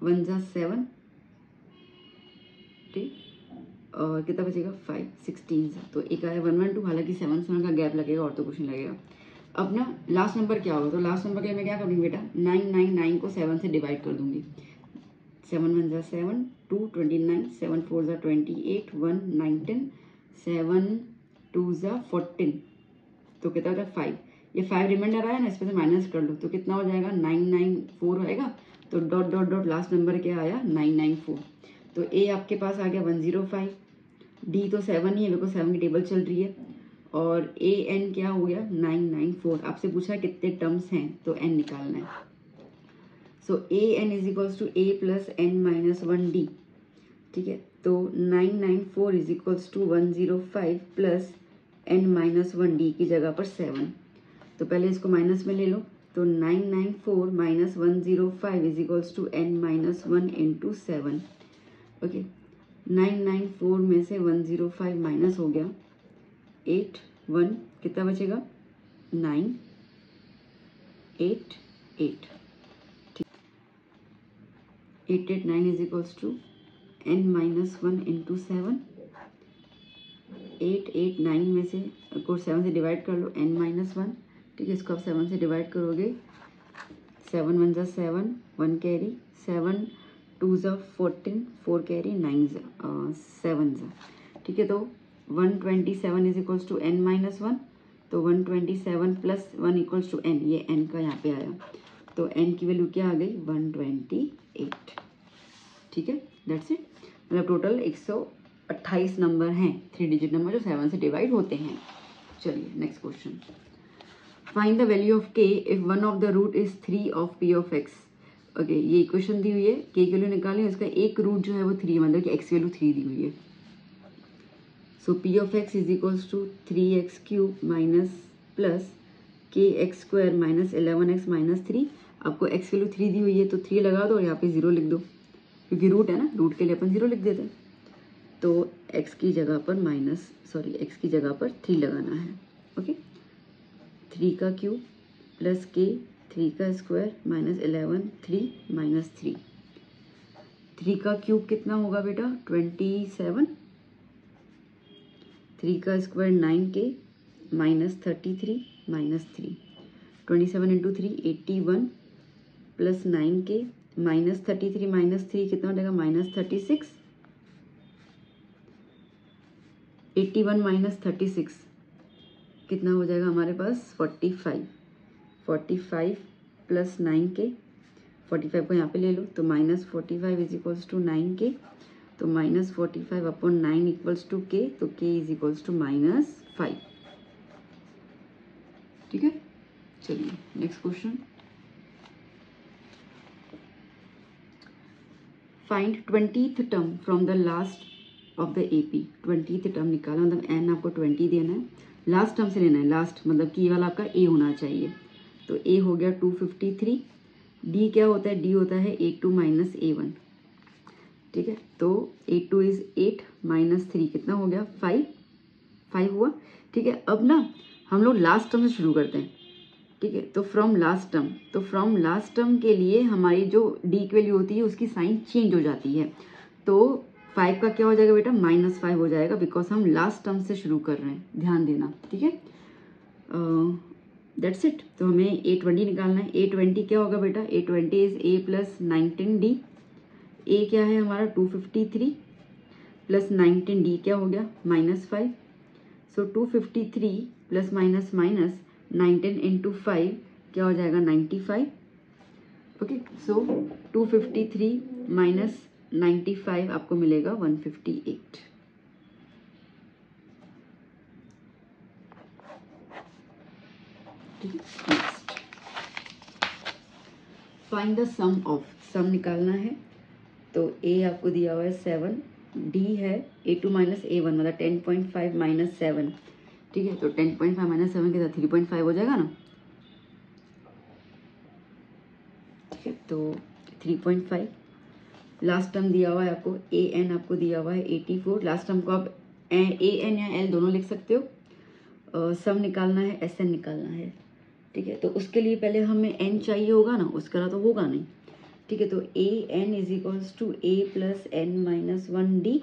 1 जा 7, ठीक, और कितना बचेगा 5, 16 सा, तो एक आया 1 1 2, हालांकि 7 7 का गैप लगेगा और तो कुछ नहीं लगेगा। अब ना लास्ट नंबर क्या होगा, तो लास्ट नंबर के लिए मैं क्या करूँगी बेटा, 9 को 7 से डिवाइड कर दूंगी। 7 1 जा 7, 2 29, 7 4 जा 28, 1 9 10, 7 2 जा 14, तो कितना होता है 5। ये 5 रिमाइंडर आया ना, इसमें से माइनस कर लो तो कितना हो जाएगा 994 आएगा। तो dot dot dot last number क्या आया 994। तो ए आपके पास आ गया 105, डी तो 7 ही है, बिकॉज 7 की टेबल चल रही है, और ए एन क्या हो गया 994। आपसे पूछा कितने टर्म्स हैं, तो एन निकालना है। So a n is equals to a plus n minus 1 d, ठीक है। तो 994 is equals to 105 plus n minus 1 d की जगह पर 7, तो पहले इसको माइनस में ले लो। तो 994 minus 105 is equals to n minus 1 into 7। Okay, 994 में से 105 माइनस हो गया 8 1, कितना बचेगा 9 8 8, ठीक, 889 is equals to n minus 1 into 7। 889 में से को 7 से डिवाइड कर लो, n माइनस 1, ठीक है। इसको आप 7 से डिवाइड करोगे, 7 1 जा 7, 1 कैरी, 7 2 जा 14, 4 कैरी, 9 7 जा, ठीक है। तो 127 is equals to n minus 1, तो 127 प्लस 1 इक्वल्स टू n, ये n का यहाँ पे आया, तो n की वैल्यू क्या आ गई 128, ठीक है। दैट्स इट, मतलब टोटल 128 नंबर हैं, 3 डिजिट नंबर जो 7 से डिवाइड होते हैं। चलिए next question, find the value of k if one of the root is 3 of p of x। Okay, ये इक्वेशन दी हुई है, k की वैल्यू निकाली, उसका एक रूट जो है वो 3, मतलब कि x की वैल्यू 3 दी हुई है। So p of x is equals to 3x cube minus plus kx square minus 11x minus 3। आपको x की वैल्यू 3 दी हुई है, तो 3 लगा दो और यहाँ पे 0 लिख दो, क्योंकि रूट है ना, रूट के लिए अपन 0 लिख देते हैं। तो x की जगह पर x की जगह पर 3 लगाना है। ओके, 3 का क्यूब प्लस k, 3 का स्क्वायर माइनस 11 3 माइनस 3। 3 का क्यूब कितना होगा बेटा 27, 3 का square 9k minus 33 minus 3। 27 into 3 81 plus 9k minus 33 minus 3 कितना हो जाएगा माइनस 36। 81 माइनस 36 कितना हो जाएगा हमारे पास 45। 45 प्लस 9k, 45 को यहाँ पे ले लो, तो minus 45 is equals to 9k, तो minus 45 upon 9 equals to k, तो k is equals to minus 5, ठीक है। चलिए next question, find 20th term from the last of the AP। 20th term निकालना, मतलब n आपको 20 देना है, लास्ट टर्म से लेना है, लास्ट मतलब कि ये वाला आपका a होना चाहिए। तो a हो गया 253, d क्या होता है, d होता है 82 माइनस a1, ठीक है। तो 82 इज 8 माइनस 3 कितना हो गया 5 हुआ, ठीक है। अब ना हम लोग लास्ट टर्म से शुरू करते हैं, ठीक है। तो फ्रॉम लास्ट टर्म के लिए हमारी जो डी की वैल्यू होती है उसकी साइन चेंज हो जाती है। तो 5 का क्या हो जाएगा बेटा -5 हो जाएगा, बिकॉज हम लास्ट टर्म से शुरू कर रहे हैं, ध्यान देना, ठीक है। That's it. तो हमें A20 निकालना है। A20 क्या होगा बेटा, A20 is A plus 19D। A क्या है हमारा 253 प्लस 19D क्या हो गया -5। सो 253 प्लस माइनस माइनस 19 इंटू 5 क्या हो जाएगा 95। ओके, सो 253 माइनस 95 आपको मिलेगा 158। ठीक है, next find the sum of, sum निकालना है। तो A आपको दिया हुआ है 7, D है A2 माइनस A1 मतलब 10.5 माइनस 7, ठीक है। तो 10.5 माइनस 7 के साथ 3.5 हो जाएगा ना, ठीक है। तो 3.5 लास्ट टर्म दिया हुआ है आपको, AN आपको दिया हुआ है 84। लास्ट टर्म को आप AN या L दोनों लिख सकते हो। सम निकालना है, SN निकालना है, ठीक है। तो उसके लिए पहले हमें N चाहिए होगा ना, उसका तो होगा नहीं, ठीक है, तो a n is equals to a plus n minus 1d,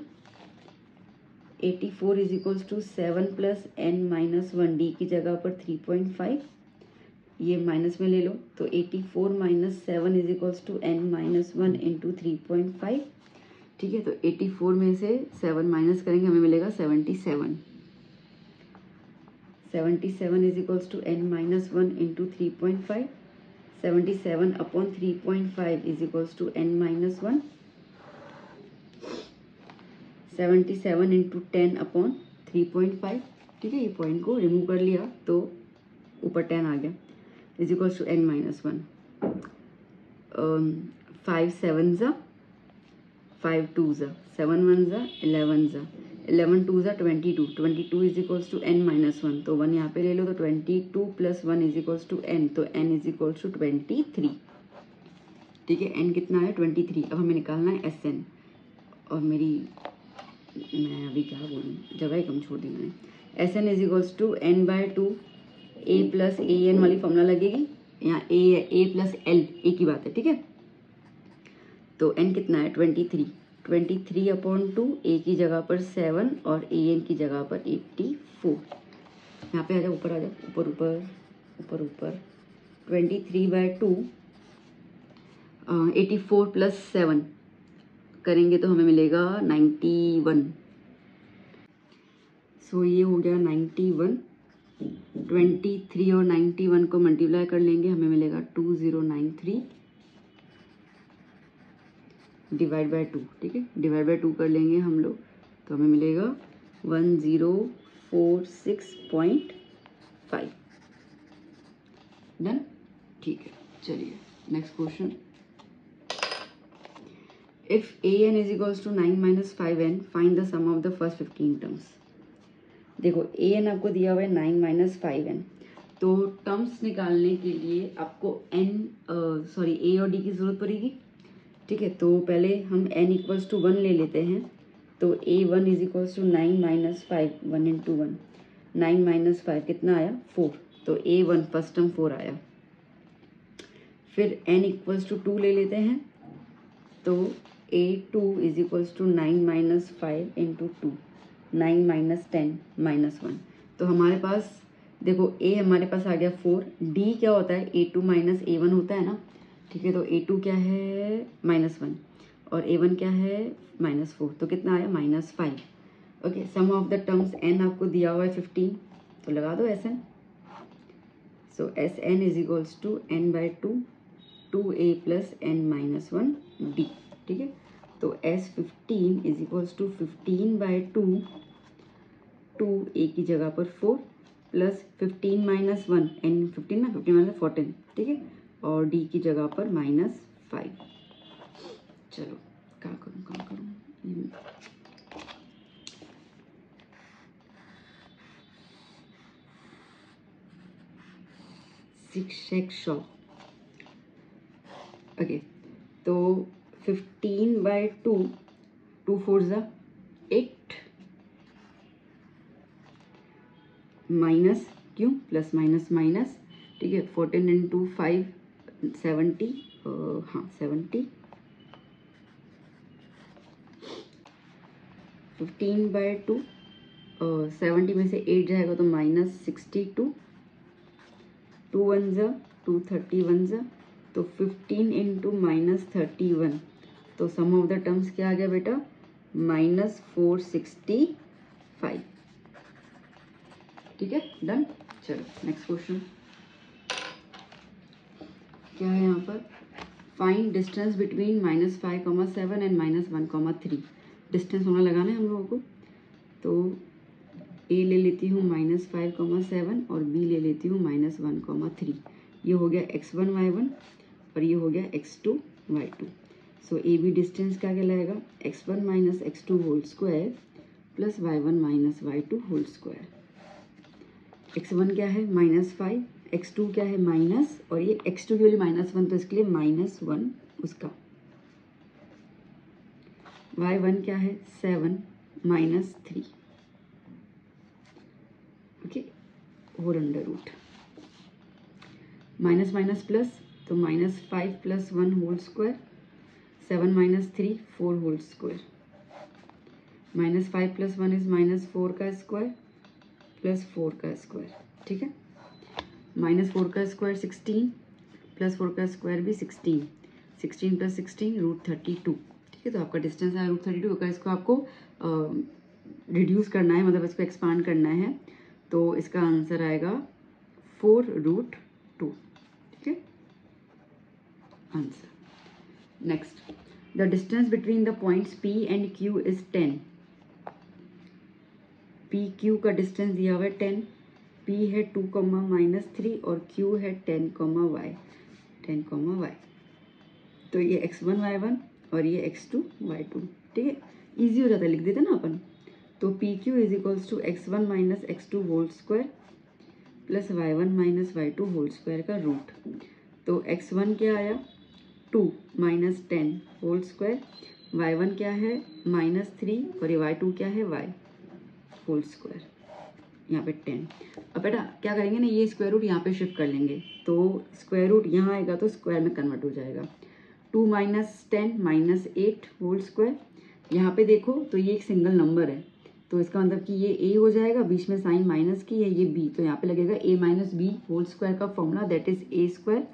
84 is equals to 7 plus n minus 1d की जगह पर 3.5, ये माइनस में ले लो, तो 84 minus 7 is equals to n minus 1 into 3.5। ठीक है, तो 84 में से 7 माइनस करेंगे, हमें मिलेगा 77। 77 is equals to n minus 1 into 3.5। 77 upon 3.5 is equals to n minus 1। 77 into 10 upon 3.5। ठीक है, ये पॉइंट को रिमूव कर लिया तो ऊपर 10 आ गया, is equals to n minus 1। 5 7 ज़ा, 5 2 ज़ा, 7 1 ज़ा, 11 ज़ा, 11 2 ज़ा 22, 22 is equals to n minus 1, तो 1 यहाँ पे ले लो, तो 22 plus 1 is equals to n, तो एन इज इक्वल्स टू 23। ठीक है, एन कितना है 23। अब हमें निकालना है एस एन, और मैं अभी क्या बोलूँ, जगह ही कम छोड़ दी मैंने। S n is equals to n by 2, a plus a n वाली फॉर्मूला लगेगी, यहाँ ए प्लस एल एक ही बात है। ठीक है, तो एन कितना है 23, 23 अपॉन 2, ए की जगह पर 7 और ए एन की जगह पर 84। यहाँ पे आ जाओ, ऊपर आ जाओ, ऊपर ऊपर ऊपर ऊपर। 23 बाय 2, 84 प्लस 7 करेंगे तो हमें मिलेगा 91। सो ये हो गया 91। 23 और 91 को मल्टीप्लाई कर लेंगे, हमें मिलेगा 2093 डिवाइड बाय 2। ठीक है, डिवाइड बाय 2 कर लेंगे हम लोग, तो हमें मिलेगा 1046.5। डन। ठीक है, चलिए next question. If a n is equals to 9 minus 5n, find the sum of the first 15 terms. देखो ए एन आपको दिया हुआ है 9 माइनस 5n, तो टर्म्स निकालने के लिए आपको ए और डी की जरूरत पड़ेगी। ठीक है, तो पहले हम n इक्वल्स टू 1 ले लेते हैं, तो a1 is equals to 9 minus 5, 1 into 1, 9 minus 5 कितना आया 4, तो a1 फर्स्ट टर्म 4 आया। फिर n इक्वल्स टू 2 ले लेते हैं, तो a2 is equals to 9 minus 5 into 2, 9 minus 10 minus 1, तो हमारे पास देखो a हमारे पास आ गया 4, d क्या होता है a2 माइनस a1 होता है ना। ठीक है, तो a2 क्या है -1 और a1 क्या है -4, तो कितना आया -5। Okay, sum of the terms n आपको दिया हुआ है 15, तो लगा दो Sn। So Sn is equals to n by 2, 2a plus n minus 1 d। ठीक है, तो S15 is equals to 15 by 2, 2a की जगह पर 4 प्लस 15 माइनस 1, n 15 ना, 15 माइनस 14। ठीक है, और d की जगह पर -5। चलो क्या करूँ शिक्षक शॉप। ओके, तो 15 बाई 2, 2 4 ज़ा 8, माइनस क्यों, प्लस माइनस माइनस। ठीक है, 14 इंटू 5 70, हाँ 70। 15 बाई 2, 70 में से 8 जाएगा तो -62, 2 1 ज़ा 2, 31 ज़ा, तो 15 इंटू -31, तो सम ऑफ द टर्म्स क्या आ गया बेटा -465। ठीक है, डन। चलो नेक्स्ट क्वेश्चन क्या है यहाँ पर, find distance between -5,7 and -1,3। Distance होना लगाना है हम लोगों को, तो ए ले लेती हूँ -5,7 और बी ले लेती हूँ -1,3। ये हो गया x1 y1 और ये हो गया x2 y2। So A B distance क्या कहलाएगा, x1 minus x2 whole square plus y1 minus y2 whole square. x1 क्या है -5, x2 क्या है माइनस, और ये x2 की वैल्यू -1, तो इसके लिए -1 उसका। y1 क्या है 7 -3, okay, whole under root. Minus minus plus, तो -5 + 1 whole square 7 minus 3 4 whole square, minus 5 plus 1 is minus 4 का स्क्वायर प्लस 4 का स्क्वायर, ठीक है। माइनस 4 का स्क्वायर 16 प्लस 4 का स्क्वायर भी 16, 16 प्लस 16 √32, ठीक है। तो आपका डिस्टेंस है √32। अगर इसको आपको रिड्यूस करना है, मतलब इसको एक्सपांड करना है, तो इसका आंसर आएगा 4√2, ठीक है answer. Next, the distance between the points P and Q is 10। PQ का डिस्टेंस दिया हुआ है 10, P है 2, -3 और Q है 10, y 10, y। तो ये x1 y1 और ये x2 y2, ठीक है। ईजी हो जाता है, लिख देते ना अपन। तो PQ is equals to x1 minus x2 whole square plus y1 minus y2 whole square का रूट। तो x1 क्या आया 2 माइनस 10 होल स्क्वायर, y1 क्या है -3 और ये y2 क्या है y होल स्क्वायर, यहाँ पे 10। अब बेटा क्या करेंगे ना, ये स्क्वायर रूट यहाँ पे शिफ्ट कर लेंगे, तो स्क्वायर रूट यहाँ आएगा तो स्क्वायर में कन्वर्ट हो जाएगा। 2 माइनस 10 माइनस 8 होल स्क्वायर, यहाँ पे देखो तो ये एक सिंगल नंबर है, तो इसका मतलब कि ये a हो जाएगा, बीच में साइन माइनस की है, ये b, तो यहाँ पे लगेगा a minus b whole square का formula, that is a square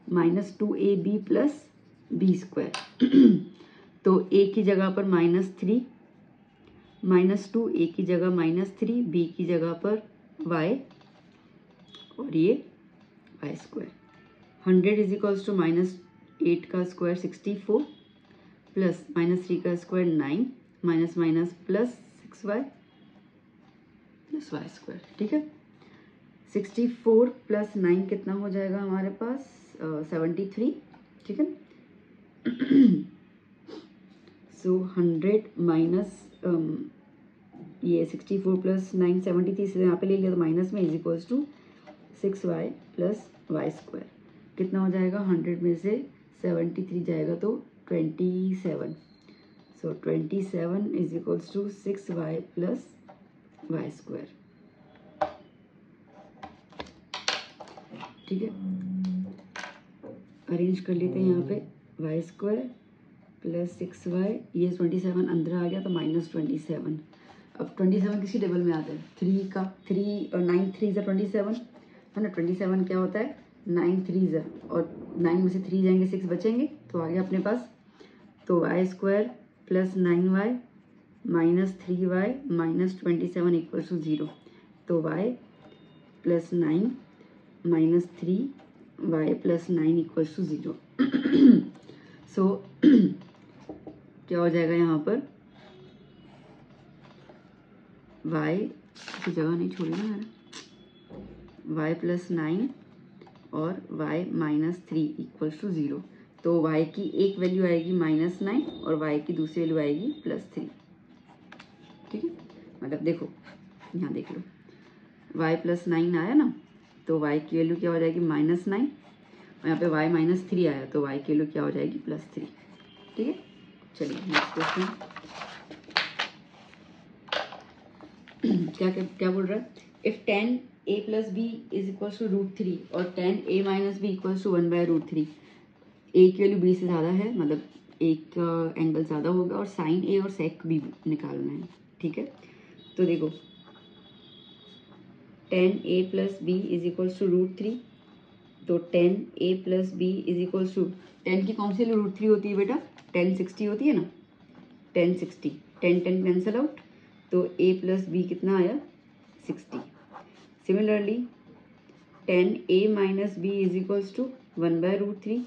minus 2ab plus b square. तो a की जगह पर -3, -2, a की जगह -3, b की जगह पर y और ये y square. 100 is equals to -8 का स्क्वायर 64 प्लस -3 का square 9 minus minus plus 6y plus y square, ठीक है। 64 प्लस 9 कितना हो जाएगा हमारे पास 73, ठीक है। सो 100 माइनस ये 64 प्लस 9 73 से यहाँ पे ले लिया तो माइनस में is equals to 6y plus y square. कितना हो जाएगा 100 में से 73 जाएगा तो 27। So 27 is equals to 6y plus y square, ठीक है। अरेंज कर लेते हैं यहाँ पे वाई स्क्वायर प्लस 6y, ये 27 अंदर आ गया तो -27। अब 27 किसी टेबल में आता है 3 का, 3 और 9 3 ज़ा 27 है ना। 27 क्या होता है 9 3 ज़ा, और 9 में से 3 जाएंगे 6 बचेंगे, तो आ गया अपने पास। तो y square plus 9y minus 3y minus 27 equal to 0। तो y plus 9 minus 3y plus 9 equal to 0। So क्या हो जाएगा यहाँ पर y की जगह नहीं छोड़ी ना मैंने, y प्लस 9 और y माइनस 3 इक्वल टू 0। तो y की एक वैल्यू आएगी -9 और y की दूसरी वैल्यू आएगी +3, ठीक है। मतलब देखो यहाँ देख लो y प्लस 9 आया ना, तो y की वैल्यू क्या हो जाएगी -9 और यहाँ पे y -3 आया तो y की वैल्यू क्या हो जाएगी +3, ठीक है। चलिए नेक्स्ट क्वेश्चन। क्या बोल रहा है, if 10a plus b is equal to √3 और 10a minus b equal to 1/√3, a की वैल्यू b से ज़्यादा है, मतलब एक एंगल ज़्यादा होगा और साइन a और सेक b निकालना है, ठीक है। तो देखो 10a plus b is equal to √3, तो 10a plus b is equal to 10 की कौन सी वैल्यू √3 होती है बेटा 1060 होती है ना, 1060, 10 10 कैंसल आउट, तो a प्लस b कितना आया 60। Similarly 10a minus b is equals to 1/√3,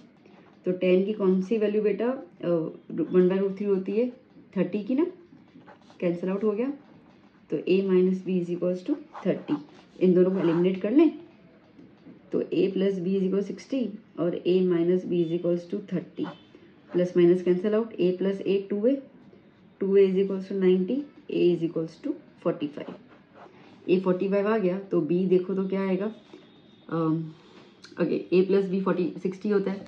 तो 10 की कौन सी वैल्यू बेटा 1/√3 होती है 30 की ना, कैंसल आउट हो गया, तो a minus b is equals to 30। इन दोनों को एलिमिनेट कर लें तो a plus b is equal 60 और a minus b is equals to 30, plus minus cancel out, a plus a 2a, 2a is equals to 90, a is equals to 45। a 45 आ गया तो b देखो तो क्या आएगा, ओके a प्लस बी 60 होता है,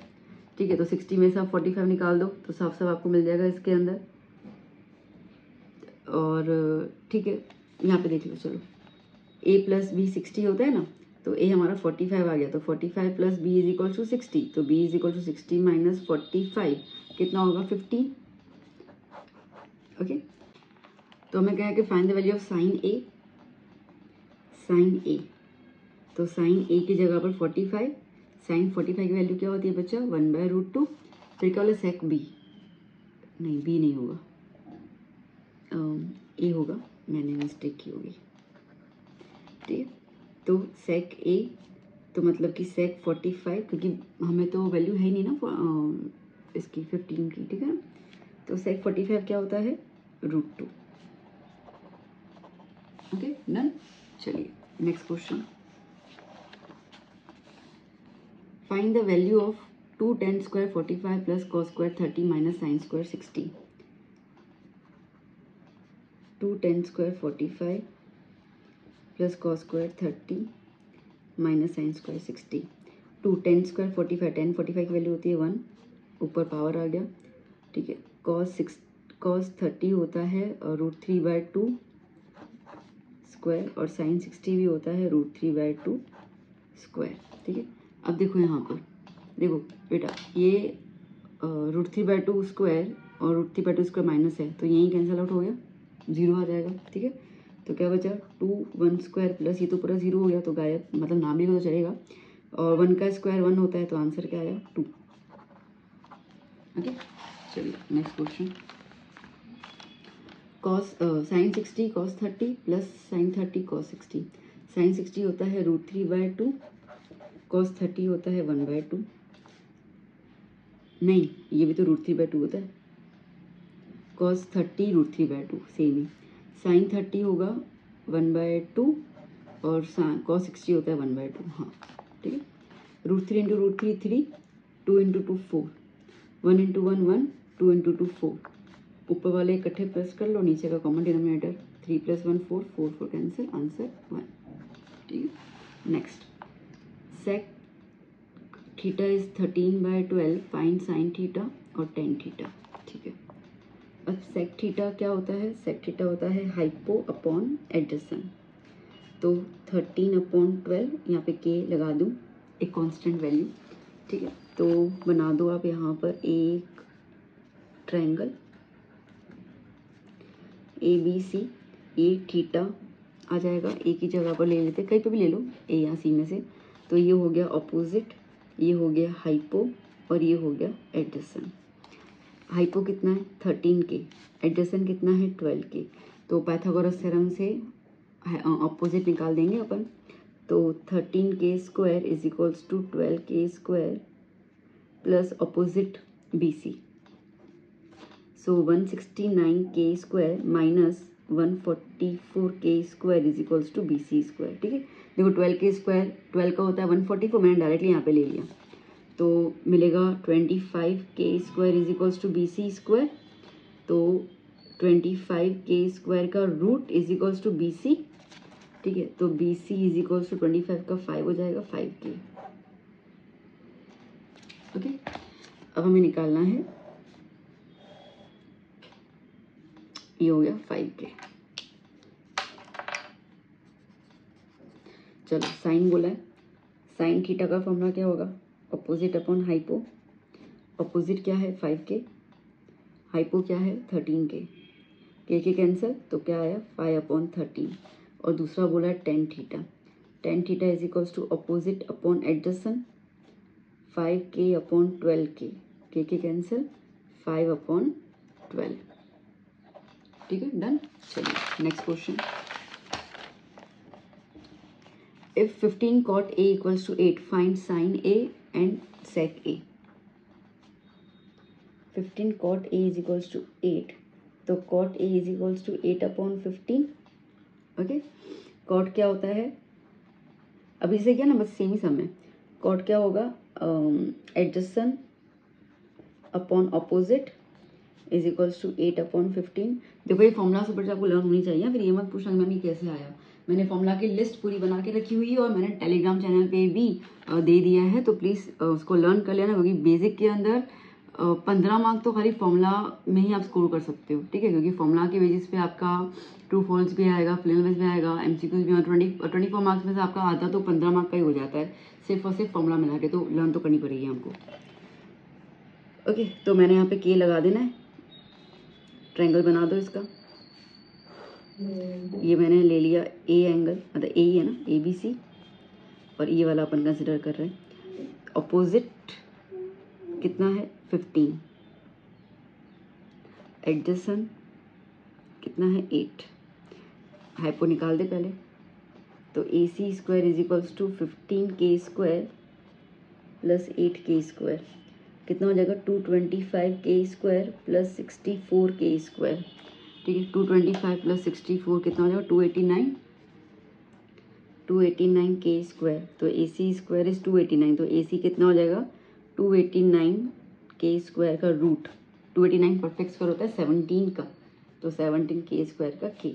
ठीक है। तो 60 में से आप 45 निकाल दो तो साफ साफ आपको मिल जाएगा इसके अंदर, और ठीक है यहाँ पे देख लो। चलो a प्लस बी 60 होता है ना, तो a हमारा 45 आ गया, तो 45 plus b is equal to 60, तो b is equal to 60 minus 45, कितना होगा 50। ओके, तो हमें क्या है कि find the value of sine A. Sine A, तो साइन ए की जगह पर 45, साइन 45 की वैल्यू क्या होती है बच्चा 1/√2। फिर क्या बोला सेक बी, नहीं बी नहीं होगा, ए होगा, मैंने मिस्टेक की होगी, ठीक है। तो सेक ए, तो मतलब कि सेक 45, क्योंकि हमें तो वैल्यू है ही नहीं ना इसकी 15 की, ठीक है ना। तो सेक 45 क्या होता है √2। Okay done. चलिए next question, find the value of 2 tan square 45 plus cos square 30 minus sine square 60। 2 tan square 45 plus cos square 30 minus sine square 60। 2 tan square 45, tan 45 की वैल्यू होती है 1, ऊपर पावर आ गया, ठीक है। cos 30 होता है √3/2 स्क्वायर, और साइन 60 भी होता है √3/2 स्क्वायर, ठीक है। अब देखो यहाँ पर, देखो बेटा ये √3/2 स्क्वायर और √3/2 स्क्वायर माइनस है, तो यहीं कैंसिल आउट हो गया, 0 आ जाएगा, ठीक है। तो क्या बचा 2 1 स्क्वायर प्लस ये तो पूरा 0 हो गया, तो गायब, मतलब नाम भी तो चलेगा, और 1 का स्क्वायर 1 होता है, तो आंसर क्या आया 2। ओके चलिए next question, sine 60 cos 30 plus sine 30 cos 60। Sine 60 होता है √3/2, cos 30 होता है 1/2, नहीं ये भी तो √3/2 होता है, cos 30 √3/2 सेम ही। साइन 30 होगा 1/2 और cos 60 होता है 1/2, हाँ ठीक है। √3 × √3 3, 2 × 2 4, 1 × 1 1, 2 × 2 4, ऊपर वाले इकट्ठे प्लस कर लो, नीचे का कॉमन डिनोमिनेटर, 3 + 1 4, 4 4 कैंसिल, आंसर 1, ठीक है। Next, sec theta is 13/12, find sine theta और टेन थीटा, ठीक है। अब सेक थीटा क्या होता है, सेक थीटा होता है हाइपो अपॉन एडजेसेंट, तो 13/12, यहाँ पे के लगा दूँ एक कांस्टेंट वैल्यू, ठीक है। तो बना दो आप यहाँ पर एक ट्रायंगल ABC, ए थीटा आ जाएगा, ए की जगह पर ले लेते, कहीं पे भी ले लो, ए या सी में से। तो ये हो गया ऑपोजिट, ये हो गया हाइपो, और ये हो गया एडजेसेंट। हाइपो कितना है 13 के, एडजेसेंट कितना है 12 के, तो पाइथागोरस थ्योरम से ऑपोजिट निकाल देंगे अपन। तो 13k square is equals to 12k square plus opposite BC, so 169k square minus 144k square is equals to BC square, ठीक है। देखो 12k स्क्वायर 12 का होता है 144, मैंने डायरेक्टली यहाँ पे ले लिया, तो मिलेगा 25k square is equals to BC square, तो 25k स्क्वायर का root is equals to BC, ठीक है। तो BC इज इक्वल्स टू 25 का 5 हो जाएगा 5k, ओके। अब हमें निकालना है, ये हो गया 5k। चलो साइन बोला है, साइन थीटा का फॉर्मूला क्या होगा, अपोजिट अपॉन हाइपो, अपोजिट क्या है 5k, हाइपो क्या है 13k, के कैंसिल, तो क्या आया 5/13, और दूसरा बोला है tan theta, tan theta is equals to opposite upon adjacent, 5k/12k, के कैंसिल, 5/12, ठीक है डन। चलिए next question, if 15 cot A equals to 8, find sine A and sec A। 15 cot A is equals to 8, तो cot A is equals to 8/15, okay. cot क्या होता है, अभी से क्या ना, बस सेम ही सम है। cot क्या होगा, adjacent upon opposite is equals to 8/15। देखो ये फॉर्मूला से बच्चे आपको लर्न होनी चाहिए, फिर ये मत पूछना कि मैम ये कैसे आया। मैंने फॉर्मूला की लिस्ट पूरी बना के रखी हुई है, और मैंने टेलीग्राम चैनल पे भी दे दिया है, तो प्लीज़ उसको लर्न कर लेना, क्योंकि बेसिक के अंदर 15 मार्क तो खाली फॉर्मूला में ही आप स्कोर कर सकते हो, ठीक है। क्योंकि फॉर्मूला के बेसिस पे आपका ट्रू फॉल्स भी आएगा, फिल्म भी आएगा, MCQs भी, 24 मार्क्स में से आपका आधा तो 15 मार्क का ही हो जाता है, सिर्फ और सिर्फ फॉर्मूला मिला के, तो लर्न तो करनी पड़ेगी हमको। ओके, तो मैंने यहाँ पे के लगा देना है, ट्रायंगल बना दो इसका। ये मैंने ले लिया ए एंगल, मतलब ए ही है ना, ए बी सी, और ये वाला अपन कंसिडर कर रहे हैं। अपोजिट कितना है 15, एडजेसेंट कितना है 8। हाइपो निकाल दे पहले, तो A C square is equals to 15 square plus 8 square, कितना हो जाएगा 225 स्क्वायर प्लस 64 स्क्वायर। ठीक है, 225 प्लस 64 कितना हो जाएगा 289 स्क्वायर। तो ए सी स्क्वायर इज 289, तो ए सी कितना हो जाएगा 289 स्क्वायर का रूट। 289 परफेक्ट स्क्वायर होता है 17 का, तो 17 स्क्वायर का के।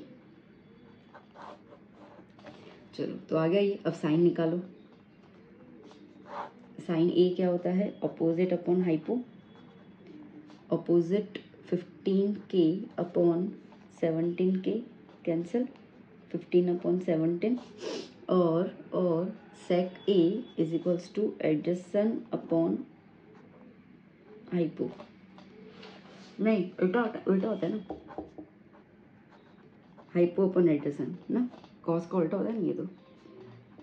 चलो तो आ गया ये। अब साइन निकालो। साइन ए क्या होता है, opposite upon hypo. Opposite 15 upon 17 cancel, 15 upon 17, और sec A is equals to adjacent upon hypo. नहीं, उल्टा होता है ना, हाइपो अपॉन एडजेसेंट ना, कॉस का उल्टा होता है ना ये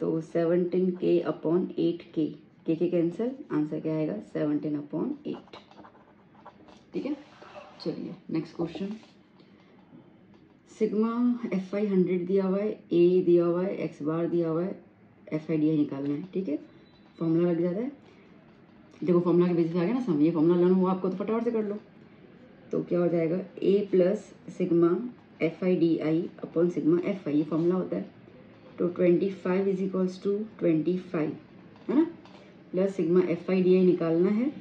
तो 17 अपॉन 8 के कैंसिल, आंसर क्या आएगा 17 अपॉन 8। ठीक है, चलिए नेक्स्ट क्वेश्चन। सिग्मा एफ आई 100 दिया हुआ है, ए दिया हुआ है, एक्स बार दिया हुआ है, एफ आई डी आई निकालना है। ठीक है, फॉर्मूला लग जाता है। देखो फॉर्मूला के बेसिस आ गया ना समझ, ये फॉर्मूला लर्न हुआ आपको तो फटाफट से कर लो। तो क्या हो जाएगा A plus sigma F I D I upon sigma F I, ये फॉर्मूला होता है। तो 25 इज इक्वल्स टू 25 है ना, plus sigma F I D आई निकालना है,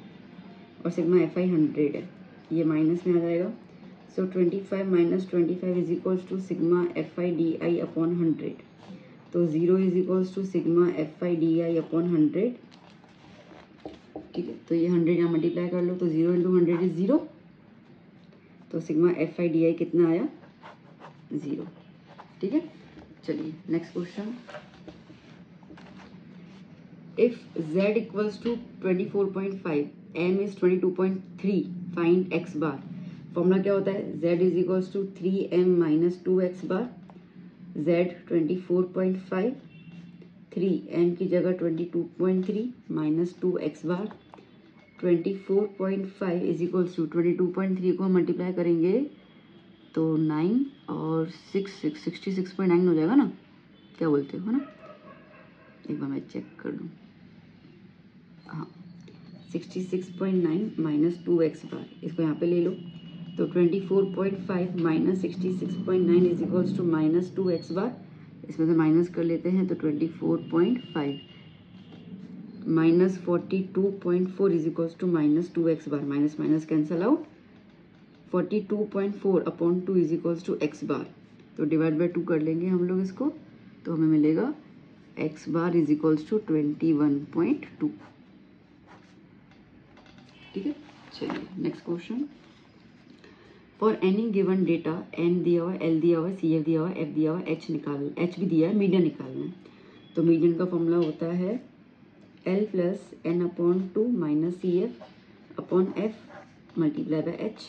और सिग्मा एफ आई 100 है, ये माइनस में आ जाएगा। So 25 minus 25 is equals to sigma F I D I upon 100। तो 0 is equals to sigma F I D I upon 100। ठीक है, तो ये 100 यहाँ मल्टीप्लाई कर लो, तो 0 इंटू 100 इज 0। तो sigma F I D I कितना आया 0। ठीक है, चलिए next question. If z equals to 24.5, m is 22.3, find x bar. Formula क्या होता है, z is equals to 3m minus 2x bar. z 24.5, 3m की जगह 22.3 minus 2x bar. 24.5 is equals to 22.3 को हम मल्टीप्लाई करेंगे तो 9 और 66.9 हो जाएगा ना, क्या बोलते हो ना, एक बार मैं चेक कर लूँ। हाँ, 66.9 माइनस 2x बार, इसको यहाँ पे ले लो। तो 24.5 minus 66.9 is equals to minus 2x bar, इसमें से माइनस कर लेते हैं। तो 24.5 minus 42.4 is equals to minus 2x bar, minus minus cancel out. 42.4 upon 2 is equals to x bar, तो डिवाइड बाय 2 कर लेंगे हम लोग इसको, तो हमें मिलेगा x bar is equals to 21.2। ठीक है, चलिए next question. For any given data n दिया हुआ है, l दिया हुआ है, सी एफ दिया हुआ है, f दिया हुआ है, h भी दिया है, मीडियन निकालना है। तो मीडियन का फॉर्मूला होता है l plus n upon 2 minus C F upon f multiply by h।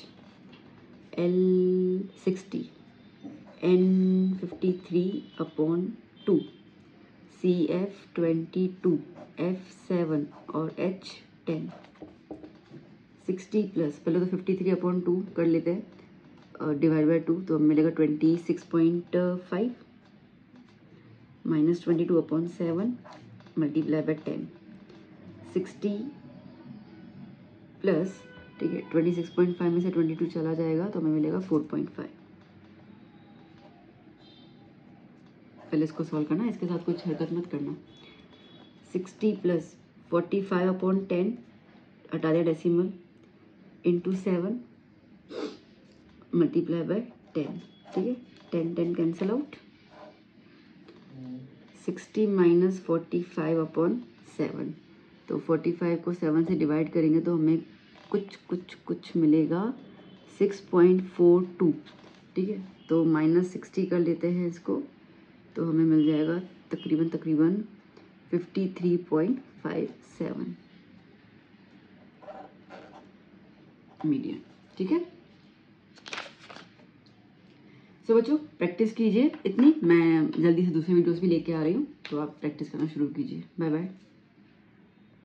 L 60, N 53 अपॉन 2, CF 22, F 7 और H 10। 60 प्लस, पहले तो 53 अपॉन 2 कर लेते हैं, डिवाइड बाय 2, तो हमें मिलेगा 26.5 minus 22 upon 7 multiply by 10। 60 plus, ठीक है, 26.5 में से 22 चला जाएगा तो हमें मिलेगा 4.5। पहले इसको सॉल्व करना, इसके साथ कुछ हरकत मत करना। 60 प्लस 45 अपॉन 10, हटा दिया डेसिमल, इंटू 7 मल्टीप्लाई बाय 10। ठीक है, 10 कैंसल आउट। 60 माइनस 45 अपॉन 7, तो 45 को 7 से डिवाइड करेंगे तो हमें कुछ मिलेगा 6.42। ठीक है, तो माइनस 60 कर लेते हैं इसको, तो हमें मिल जाएगा तकरीबन 53.57। मीडिया। ठीक है, सो बच्चों प्रैक्टिस कीजिए इतनी, मैं जल्दी से दूसरे वीडियोस भी लेके आ रही हूँ, तो आप प्रैक्टिस करना शुरू कीजिए। Bye bye.